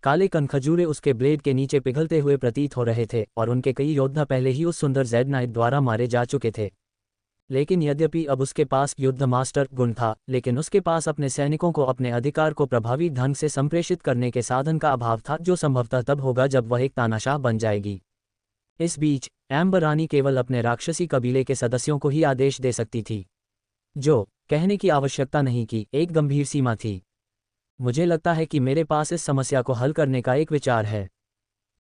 काले कनखजूरे उसके ब्लेड के नीचे पिघलते हुए प्रतीत हो रहे थे और उनके कई योद्धा पहले ही उस सुंदर जेड नाइट द्वारा मारे जा चुके थे। लेकिन यद्यपि अब उसके पास युद्ध मास्टर गुण था, लेकिन उसके पास अपने सैनिकों को अपने अधिकार को प्रभावी ढंग से संप्रेषित करने के साधन का अभाव था, जो संभवतः तब होगा जब वह एक तानाशाह बन जाएगी। इस बीच एम्बर रानी केवल अपने राक्षसी कबीले के सदस्यों को ही आदेश दे सकती थी, जो कहने की आवश्यकता नहीं की एक गंभीर सीमा थी। मुझे लगता है कि मेरे पास इस समस्या को हल करने का एक विचार है,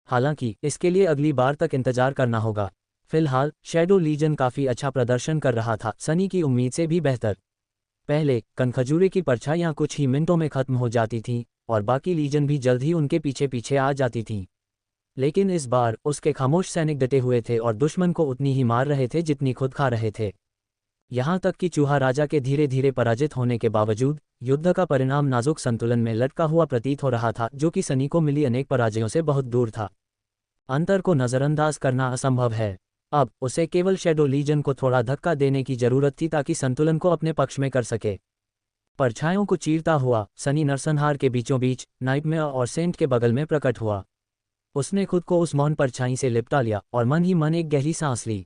हालांकि इसके लिए अगली बार तक इंतजार करना होगा। फिलहाल शैडो लीजन काफ़ी अच्छा प्रदर्शन कर रहा था, सनी की उम्मीद से भी बेहतर। पहले कनखजूरे की परछाइयाँ कुछ ही मिनटों में खत्म हो जाती थीं और बाकी लीजन भी जल्द ही उनके पीछे पीछे आ जाती थीं। लेकिन इस बार उसके खामोश सैनिक डटे हुए थे और दुश्मन को उतनी ही मार रहे थे जितनी खुद खा रहे थे। यहाँ तक कि चूहा राजा के धीरे धीरे पराजित होने के बावजूद युद्ध का परिणाम नाजुक संतुलन में लटका हुआ प्रतीत हो रहा था, जो कि सनी को मिली अनेक पराजयों से बहुत दूर था। अंतर को नज़रअंदाज करना असंभव है। अब उसे केवल शैडो लीजन को थोड़ा धक्का देने की जरूरत थी ताकि संतुलन को अपने पक्ष में कर सके। परछाइयों को चीरता हुआ सनी नरसंहार के बीचों बीच नाइटमेयर और सेंट के बगल में प्रकट हुआ। उसने खुद को उस मौन परछाई से लिपटा लिया और मन ही मन एक गहरी सांस ली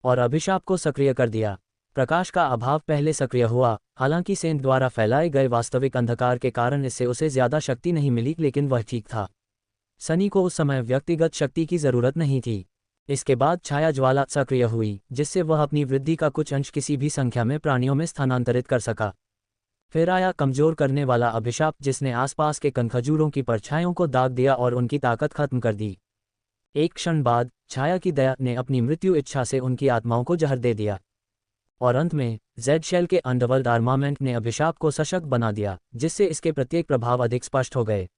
और अभिशाप को सक्रिय कर दिया। प्रकाश का अभाव पहले सक्रिय हुआ, हालांकि सेंट द्वारा फैलाए गए वास्तविक अंधकार के कारण इससे उसे ज्यादा शक्ति नहीं मिली, लेकिन वह ठीक था। सनी को उस समय व्यक्तिगत शक्ति की जरूरत नहीं थी। इसके बाद छाया ज्वाला सक्रिय हुई, जिससे वह अपनी वृद्धि का कुछ अंश किसी भी संख्या में प्राणियों में स्थानांतरित कर सका। फिर आया कमजोर करने वाला अभिशाप, जिसने आसपास के कनखजूरों की परछाइयों को दाग दिया और उनकी ताकत खत्म कर दी। एक क्षण बाद छाया की दया ने अपनी मृत्यु इच्छा से उनकी आत्माओं को जहर दे दिया और अंत में जेड शेल के अंडरवर्ल्ड आर्मामेंट ने अभिशाप को सशक्त बना दिया, जिससे इसके प्रत्येक प्रभाव अधिक स्पष्ट हो गए।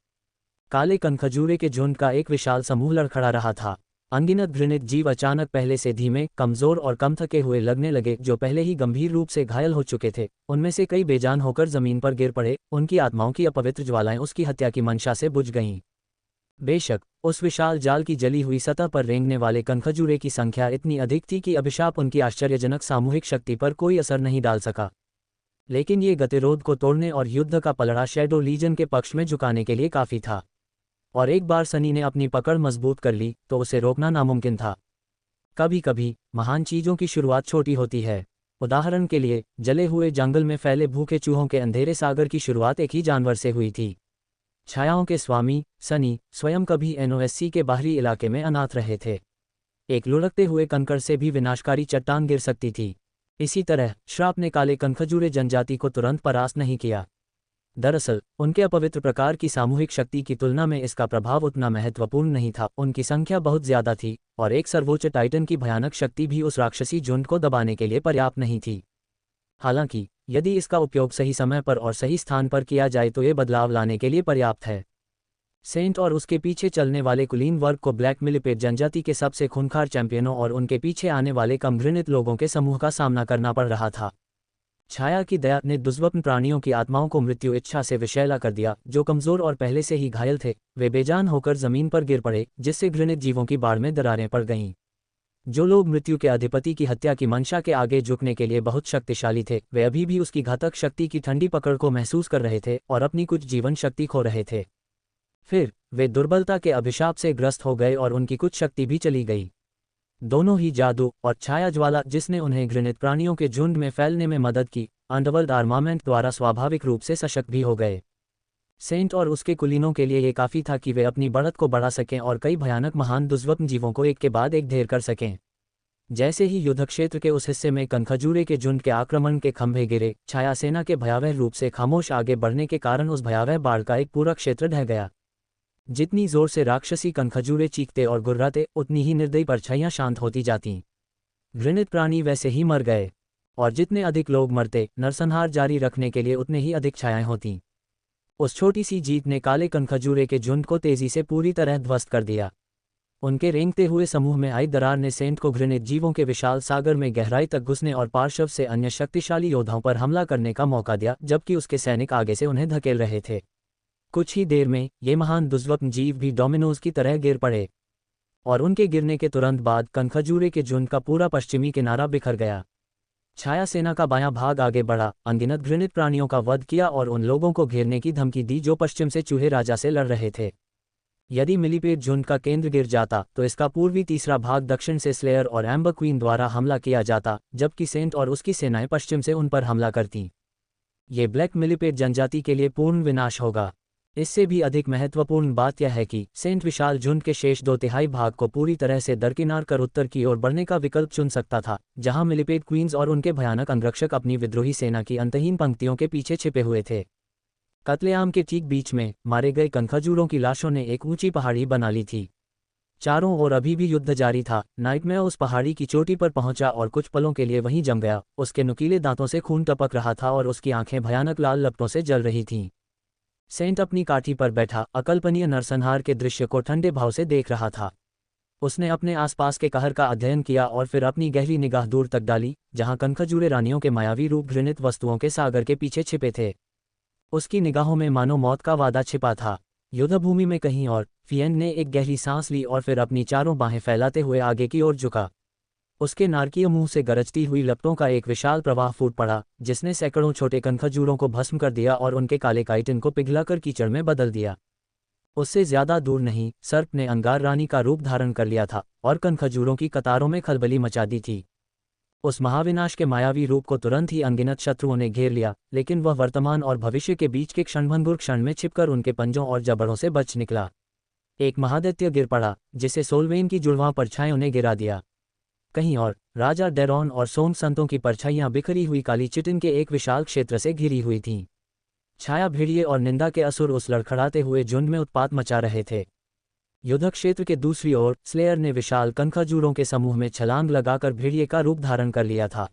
काले कनखजूरे के झुंड का एक विशाल समूह लड़खड़ा रहा था। अनगिनत घृणित जीव अचानक पहले से धीमे, कमजोर और कम थके हुए लगने लगे। जो पहले ही गंभीर रूप से घायल हो चुके थे, उनमें से कई बेजान होकर जमीन पर गिर पड़े। उनकी आत्माओं की अपवित्र ज्वालाएं उसकी हत्या की मंशा से बुझ गईं। बेशक उस विशाल जाल की जली हुई सतह पर रेंगने वाले कनखजूरे की संख्या इतनी अधिक थी कि अभिशाप उनकी आश्चर्यजनक सामूहिक शक्ति पर कोई असर नहीं डाल सका। लेकिन ये गतिरोध को तोड़ने और युद्ध का पलड़ा शैडो लीजन के पक्ष में झुकाने के लिए काफी था। और एक बार सनी ने अपनी पकड़ मजबूत कर ली तो उसे रोकना नामुमकिन था। कभी कभी महान चीजों की शुरुआत छोटी होती है। उदाहरण के लिए, जले हुए जंगल में फैले भूखे चूहों के अंधेरे सागर की शुरुआत एक ही जानवर से हुई थी। छायाओं के स्वामी सनी स्वयं कभी एनओएससी के बाहरी इलाके में अनाथ रहे थे। एक लुढ़कते हुए कंकड़ से भी विनाशकारी चट्टान गिर सकती थी। इसी तरह श्राप ने काले कनखजूरे जनजाति को तुरंत परास्त नहीं किया। दरअसल उनके अपवित्र प्रकार की सामूहिक शक्ति की तुलना में इसका प्रभाव उतना महत्वपूर्ण नहीं था। उनकी संख्या बहुत ज्यादा थी और एक सर्वोच्च टाइटन की भयानक शक्ति भी उस राक्षसी झुंड को दबाने के लिए पर्याप्त नहीं थी। हालांकि यदि इसका उपयोग सही समय पर और सही स्थान पर किया जाए तो ये बदलाव लाने के लिए पर्याप्त है। सेंट और उसके पीछे चलने वाले कुलीन वर्ग को ब्लैक मिलिपेट जनजाति के सबसे खूंखार चैंपियनों और उनके पीछे आने वाले कम घृणित लोगों के समूह का सामना करना पड़ रहा था। छाया की दया ने दुर्लभ प्राणियों की आत्माओं को मृत्यु इच्छा से विषैला कर दिया। जो कमजोर और पहले से ही घायल थे, वे बेजान होकर जमीन पर गिर पड़े, जिससे घृणित जीवों की बाढ़ में दरारें पड़ गईं। जो लोग मृत्यु के अधिपति की हत्या की मंशा के आगे झुकने के लिए बहुत शक्तिशाली थे, वे अभी भी उसकी घातक शक्ति की ठंडी पकड़ को महसूस कर रहे थे और अपनी कुछ जीवन शक्ति खो रहे थे। फिर वे दुर्बलता के अभिशाप से ग्रस्त हो गए और उनकी कुछ शक्ति भी चली गई। दोनों ही जादू और छाया ज्वाला, जिसने उन्हें घृणित प्राणियों के झुंड में फैलने में मदद की, अंडरवर्ल्ड आर्मामेंट द्वारा स्वाभाविक रूप से सशक्त भी हो गए। सेंट और उसके कुलीनों के लिए ये काफी था कि वे अपनी बढ़त को बढ़ा सकें और कई भयानक महान दुर्लभ जीवों को एक के बाद एक ढेर कर सकें। जैसे ही युद्ध क्षेत्र के उस हिस्से में कनखजूरे के झुंड के आक्रमण के खंभे गिरे, छाया सेना के भयावह रूप से खामोश आगे बढ़ने के कारण उस भयावह बाढ़ का एक पूरा क्षेत्र ढह गया। जितनी जोर से राक्षसी कनखजूरे चीखते और गुर्राते, उतनी ही निर्दयी परछाइयां शांत होती जातीं। घृणित प्राणी वैसे ही मर गए, और जितने अधिक लोग मरते, नरसंहार जारी रखने के लिए उतने ही अधिक छायाएं होतीं। उस छोटी सी जीत ने काले कनखजूरे के झुंड को तेजी से पूरी तरह ध्वस्त कर दिया। उनके रेंगते हुए समूह में आई दरार ने सेंट को घृणित जीवों के विशाल सागर में गहराई तक घुसने और पार्श्व से अन्य शक्तिशाली योद्धाओं पर हमला करने का मौका दिया, जबकि उसके सैनिक आगे से उन्हें धकेल रहे थे। कुछ ही देर में ये महान दुर्लभ जीव भी डोमिनोज की तरह गिर पड़े, और उनके गिरने के तुरंत बाद कनखजूरे के झुंड का पूरा पश्चिमी किनारा बिखर गया। छाया सेना का बायां भाग आगे बढ़ा, अनगिनत घृणित प्राणियों का वध किया और उन लोगों को घेरने की धमकी दी जो पश्चिम से चूहे राजा से लड़ रहे थे। यदि मिलीपेट झुंड का केंद्र गिर जाता तो इसका पूर्वी तीसरा भाग दक्षिण से स्लेयर और एम्बर क्वीन द्वारा हमला किया जाता, जबकि सेंट और उसकी सेनाएं पश्चिम से उन पर हमला करतीं। ये ब्लैक मिलीपेट जनजाति के लिए पूर्ण विनाश होगा। इससे भी अधिक महत्वपूर्ण बात यह है कि सेंट विशाल झुंड के शेष 2/3 भाग को पूरी तरह से दरकिनार कर उत्तर की ओर बढ़ने का विकल्प चुन सकता था, जहां मिलीपेट क्वींस और उनके भयानक अंगरक्षक अपनी विद्रोही सेना की अंतहीन पंक्तियों के पीछे छिपे हुए थे। कत्लेआम के ठीक बीच में मारे गए कनखजूरों की लाशों ने एक ऊंची पहाड़ी बना ली थी। चारों ओर अभी भी युद्ध जारी था। नाइटमेयर उस पहाड़ी की चोटी पर पहुंचा और कुछ पलों के लिए वहीं जम गया। उसके नुकीले दांतों से खून टपक रहा था और उसकी आंखें भयानक लाल लपटों से जल रही थीं। सेंट अपनी काठी पर बैठा अकल्पनीय नरसंहार के दृश्य को ठंडे भाव से देख रहा था। उसने अपने आसपास के कहर का अध्ययन किया और फिर अपनी गहरी निगाह दूर तक डाली, जहां कनखजूरे रानियों के मायावी रूप घृणित वस्तुओं के सागर के पीछे छिपे थे। उसकी निगाहों में मानो मौत का वादा छिपा था। युद्धभूमि में कहीं और फियन ने एक गहरी सांस ली और फिर अपनी चारों बाहें फैलाते हुए आगे की ओर झुका। उसके नारकीय मुंह से गरजती हुई लपटों का एक विशाल प्रवाह फूट पड़ा, जिसने सैकड़ों छोटे कनखजूरों को भस्म कर दिया और उनके काले काइटिन को पिघलाकर कीचड़ में बदल दिया। उससे ज्यादा दूर नहीं, सर्प ने अंगार रानी का रूप धारण कर लिया था और कनखजूरों की कतारों में खलबली मचा दी थी। उस महाविनाश के मायावी रूप को तुरंत ही अनगिनत शत्रुओं ने घेर लिया, लेकिन वह वर्तमान और भविष्य के बीच के क्षणभंगुर क्षण में छिपकर उनके पंजों और जबड़ों से बच निकला। एक महादैत्य गिर पड़ा, जिसे सोलवेन की जुड़वां परछाइयों ने गिरा दिया। कहीं और राजा डेरॉन और सोम संतों की परछाइयां बिखरी हुई काली चिटिन के एक विशाल क्षेत्र से घिरी हुई थीं। छाया भेड़िए और निंदा के असुर उस लड़खड़ाते हुए झुंड में उत्पात मचा रहे थे। युद्ध क्षेत्र के दूसरी ओर स्लेयर ने विशाल कनखजूरों के समूह में छलांग लगाकर भेड़िए का रूप धारण कर लिया था।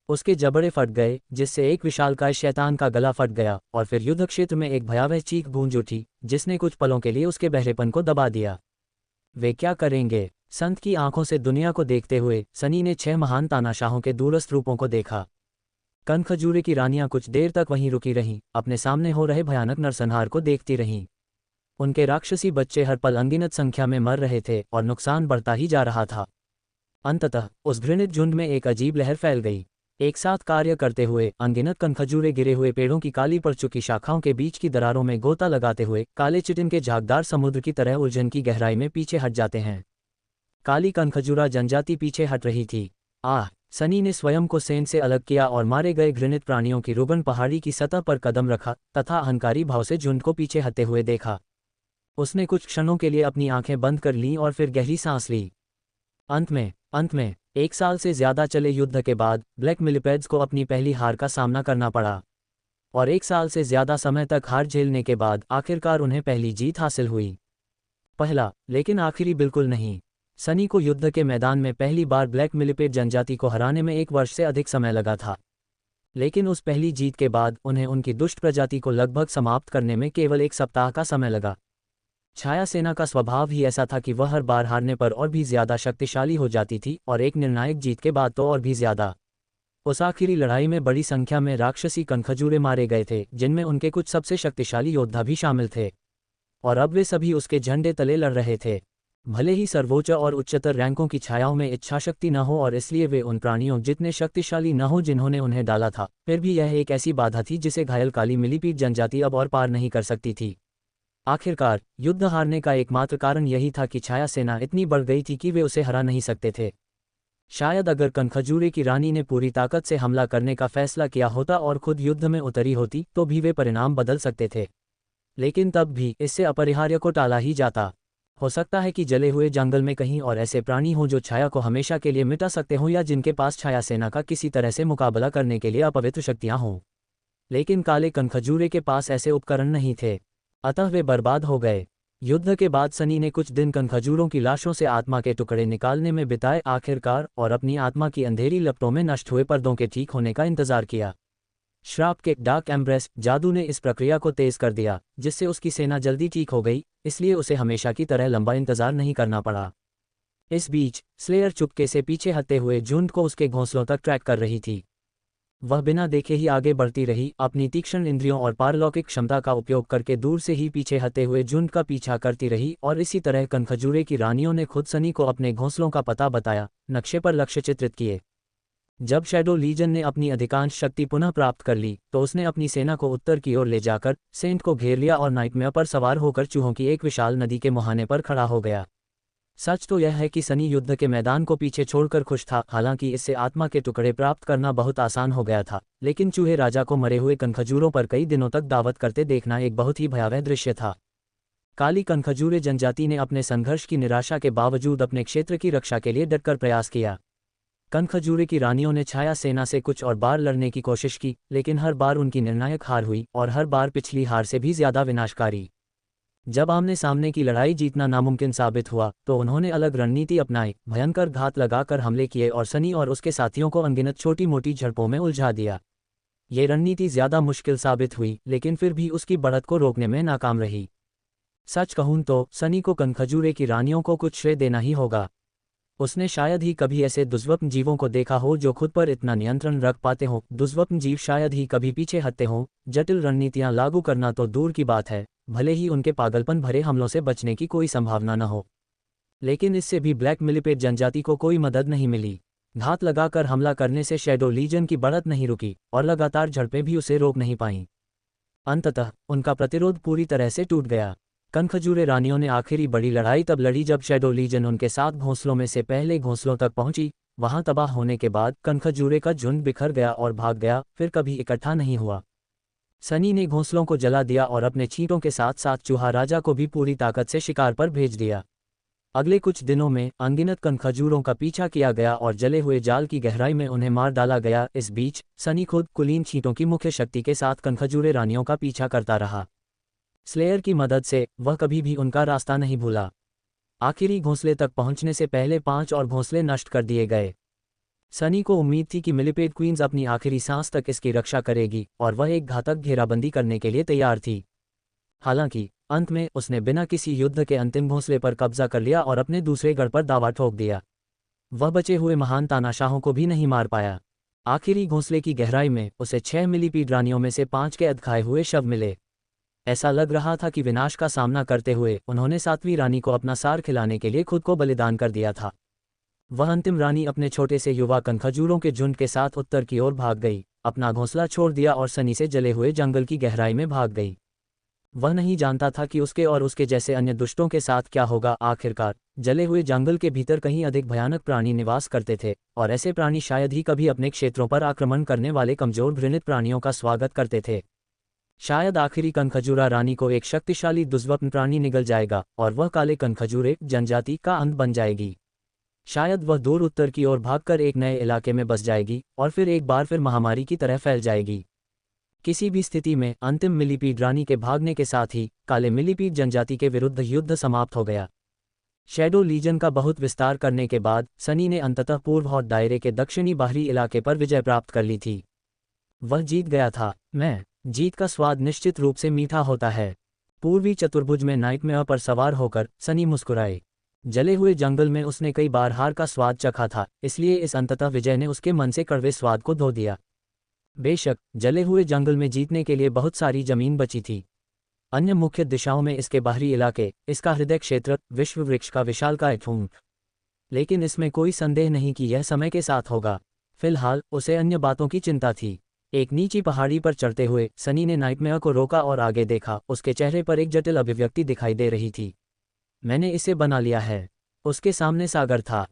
उसके जबड़े फट गए, जिससे एक विशालकाय शैतान का गला फट गया, और फिर युद्ध क्षेत्र में एक भयावह चीख गूंज उठी, जिसने कुछ पलों के लिए उसके बहरेपन को दबा दिया। वे क्या करेंगे? संत की आंखों से दुनिया को देखते हुए सनी ने 6 महान तानाशाहों के दूरस्थ रूपों को देखा। कनखजूरे की रानियां कुछ देर तक वहीं रुकी रहीं, अपने सामने हो रहे भयानक नरसंहार को देखती रहीं। उनके राक्षसी बच्चे हर पल अनगिनत संख्या में मर रहे थे और नुकसान बढ़ता ही जा रहा था। अंततः उस घृणित झुंड में एक अजीब लहर फैल गई। एक साथ कार्य करते हुए अनगिनत कनखजूरे गिरे हुए पेड़ों की काली पड़ चुकी शाखाओं के बीच की दरारों में गोता लगाते हुए काले चिटिन के झागदार समुद्र की तरह उलझन की गहराई में पीछे हट जाते हैं। काली कनखजूरा जनजाति पीछे हट रही थी। सनी ने स्वयं को सेंट से अलग किया और मारे गए घृणित प्राणियों की रुगन पहाड़ी की सतह पर कदम रखा तथा अहंकारी भाव से झुंड को पीछे हटते हुए देखा। उसने कुछ क्षणों के लिए अपनी आंखें बंद कर लीं और फिर गहरी सांस ली। अंत में 1 साल से ज्यादा चले युद्ध के बाद ब्लैक मिलिपेड्स को अपनी पहली हार का सामना करना पड़ा, और 1 साल से ज्यादा समय तक हार झेलने के बाद आखिरकार उन्हें पहली जीत हासिल हुई। पहला लेकिन आखिरी बिल्कुल नहीं। सनी को युद्ध के मैदान में पहली बार ब्लैक मिलिपेड जनजाति को हराने में 1 वर्ष से अधिक समय लगा था, लेकिन उस पहली जीत के बाद उन्हें उनकी दुष्ट प्रजाति को लगभग समाप्त करने में केवल 1 सप्ताह का समय लगा। छाया सेना का स्वभाव ही ऐसा था कि वह हर बार हारने पर और भी ज्यादा शक्तिशाली हो जाती थी, और एक निर्णायक जीत के बाद तो और भी ज्यादा। उस आखिरी लड़ाई में बड़ी संख्या में राक्षसी कनखजूरे मारे गए थे, जिनमें उनके कुछ सबसे शक्तिशाली योद्धा भी शामिल थे, और अब वे सभी उसके झंडे तले लड़ रहे थे। भले ही सर्वोच्च और उच्चतर रैंकों की छायाओं में इच्छाशक्ति न हो और इसलिए वे उन प्राणियों जितने शक्तिशाली न हो जिन्होंने उन्हें डाला था, फिर भी यह एक ऐसी बाधा थी जिसे घायल काली मिलीपीट जनजाति अब और पार नहीं कर सकती थी। आखिरकार युद्ध हारने का एकमात्र कारण यही था कि छाया सेना इतनी बढ़ गई थी कि वे उसे हरा नहीं सकते थे। शायद अगर कनखजूरे की रानी ने पूरी ताकत से हमला करने का फैसला किया होता और खुद युद्ध में उतरी होती तो भी वे परिणाम बदल सकते थे, लेकिन तब भी इससे अपरिहार्य को टाला ही जाता। हो सकता है कि जले हुए जंगल में कहीं और ऐसे प्राणी हों जो छाया को हमेशा के लिए मिटा सकते हों, या जिनके पास छाया सेना का किसी तरह से मुकाबला करने के लिए अपवित्र शक्तियां हों। लेकिन काले कनखजूरे के पास ऐसे उपकरण नहीं थे, अतः वे बर्बाद हो गए। युद्ध के बाद सनी ने कुछ दिन कनखजूरों की लाशों से आत्मा के टुकड़े निकालने में बिताए आखिरकार, और अपनी आत्मा की अंधेरी लपटों में नष्ट हुए पर्दों के ठीक होने का इंतजार किया। श्राप के डार्क एम्ब्रेस जादू ने इस प्रक्रिया को तेज कर दिया, जिससे उसकी सेना जल्दी ठीक हो गई, इसलिए उसे हमेशा की तरह लंबा इंतजार नहीं करना पड़ा। इस बीच स्लेयर चुपके से पीछे हटते हुए झुंड को उसके घोंसलों तक ट्रैक कर रही थी। वह बिना देखे ही आगे बढ़ती रही, अपनी तीक्ष्ण इंद्रियों और पारलौकिक क्षमता का उपयोग करके दूर से ही पीछे हटते हुए झुंड का पीछा करती रही, और इसी तरह कनखजूरे की रानियों ने खुद सनी को अपने घोंसलों का पता बताया, नक्शे पर लक्ष्य चित्रित किए। जब शैडो लीजन ने अपनी अधिकांश शक्ति पुनः प्राप्त कर ली तो उसने अपनी सेना को उत्तर की ओर ले जाकर सेंट को घेर लिया और नाइटमेयर पर सवार होकर चूहों की एक विशाल नदी के मुहाने पर खड़ा हो गया। सच तो यह है कि सनी युद्ध के मैदान को पीछे छोड़कर खुश था, हालांकि इससे आत्मा के टुकड़े प्राप्त करना बहुत आसान हो गया था, लेकिन चूहे राजा को मरे हुए कनखजूरों पर कई दिनों तक दावत करते देखना एक बहुत ही भयावह दृश्य था। काली कनखजूरे जनजाति ने अपने संघर्ष की निराशा के बावजूद अपने क्षेत्र की रक्षा के लिए डटकर प्रयास किया। कनखजूरे की रानियों ने छाया सेना से कुछ और बार लड़ने की कोशिश की, लेकिन हर बार उनकी निर्णायक हार हुई, और हर बार पिछली हार से भी ज्यादा विनाशकारी। जब आमने सामने की लड़ाई जीतना नामुमकिन साबित हुआ तो उन्होंने अलग रणनीति अपनाई, भयंकर घात लगाकर हमले किए और सनी और उसके साथियों को अनगिनत छोटी मोटी झड़पों में उलझा दिया। ये रणनीति ज्यादा मुश्किल साबित हुई, लेकिन फिर भी उसकी बढ़त को रोकने में नाकाम रही। सच कहूं तो सनी को कनखजूरे की रानियों को कुछ श्रेय देना ही होगा। उसने शायद ही कभी ऐसे दुर्लभ जीवों को देखा हो जो खुद पर इतना नियंत्रण रख पाते हों। दुर्लभ जीव शायद ही कभी पीछे हटते हों। जटिल रणनीतियां लागू करना तो दूर की बात है, भले ही उनके पागलपन भरे हमलों से बचने की कोई संभावना न हो, लेकिन इससे भी ब्लैक मिलिपेट जनजाति को कोई मदद नहीं मिली। घात लगाकर हमला करने से शैडो लीजन की बढ़त नहीं रुकी, और लगातार झड़पें भी उसे रोक नहीं पाईं। अंततः उनका प्रतिरोध पूरी तरह से टूट गया। कनखजूरे रानियों ने आखिरी बड़ी लड़ाई तब लड़ी जब शैडो लीजन उनके 7 घोंसलों में से पहले घोंसलों तक पहुंची। वहां तबाह होने के बाद कनखजूरे का झुंड बिखर गया और भाग गया, फिर कभी इकट्ठा नहीं हुआ। सनी ने घोंसलों को जला दिया और अपने चींटों के साथ साथ चूहा राजा को भी पूरी ताकत से शिकार पर भेज दिया। अगले कुछ दिनों में अनगिनत कनखजूरों का पीछा किया गया और जले हुए जाल की गहराई में उन्हें मार डाला गया। इस बीच सनी खुद कुलीन चींटों की मुख्य शक्ति के साथ कनखजूरे रानियों का पीछा करता रहा। स्लेयर की मदद से वह कभी भी उनका रास्ता नहीं भूला। आखिरी घोंसले तक पहुंचने से पहले 5 और घोंसले नष्ट कर दिए गए। सनी को उम्मीद थी कि मिलिपेट क्वींस अपनी आखिरी सांस तक इसकी रक्षा करेगी, और वह एक घातक घेराबंदी करने के लिए तैयार थी। हालांकि अंत में उसने बिना किसी युद्ध के अंतिम घोंसले पर कब्जा कर लिया और अपने दूसरे गढ़ पर दावा ठोक दिया। वह बचे हुए महान तानाशाहों को भी नहीं मार पाया। आखिरी घोंसले की गहराई में उसे 6 मिलीपीड रानियों में से 5 के अधखाए हुए शव मिले। ऐसा लग रहा था कि विनाश का सामना करते हुए उन्होंने 7वीं रानी को अपना सार खिलाने के लिए खुद को बलिदान कर दिया था। वह अंतिम रानी अपने छोटे से युवा कनखजूरों के झुंड के साथ उत्तर की ओर भाग गई, अपना घोंसला छोड़ दिया और सनी से जले हुए जंगल की गहराई में भाग गई। वह नहीं जानता था कि उसके और उसके जैसे अन्य दुष्टों के साथ क्या होगा। आखिरकार जले हुए जंगल के भीतर कहीं अधिक भयानक प्राणी निवास करते थे, और ऐसे प्राणी शायद ही कभी अपने क्षेत्रों पर आक्रमण करने वाले कमजोर घृणित प्राणियों का स्वागत करते थे। शायद आखिरी कनखजूरा रानी को एक शक्तिशाली दुष्वप्न प्राणी निगल जाएगा और वह काले कनखजूर एक जनजाति का अंत बन जाएगी। शायद वह दूर उत्तर की ओर भागकर एक नए इलाके में बस जाएगी और फिर एक बार फिर महामारी की तरह फैल जाएगी। किसी भी स्थिति में अंतिम मिलीपीड रानी के भागने के साथ ही काले मिलीपीड जनजाति के विरुद्ध युद्ध समाप्त हो गया। शैडो लीजन का बहुत विस्तार करने के बाद सनी ने अंततः पूर्व हॉट दायरे के दक्षिणी बाहरी इलाके पर विजय प्राप्त कर ली थी। वह जीत गया था। जीत का स्वाद निश्चित रूप से मीठा होता है। पूर्वी चतुर्भुज में नाइटमेयर पर सवार होकर सनी मुस्कुराए। जले हुए जंगल में उसने कई बार हार का स्वाद चखा था, इसलिए इस अंततः विजय ने उसके मन से कड़वे स्वाद को धो दिया। बेशक जले हुए जंगल में जीतने के लिए बहुत सारी जमीन बची थी। अन्य मुख्य दिशाओं में इसके बाहरी इलाके, इसका हृदय क्षेत्र, विश्व वृक्ष का विशालकाय ठूंठ। लेकिन इसमें कोई संदेह नहीं कि यह समय के साथ होगा। फिलहाल उसे अन्य बातों की चिंता थी। एक नीची पहाड़ी पर चढ़ते हुए सनी ने नाइटमेयर को रोका और आगे देखा। उसके चेहरे पर एक जटिल अभिव्यक्ति दिखाई दे रही थी। मैंने इसे बना लिया है। उसके सामने सागर था।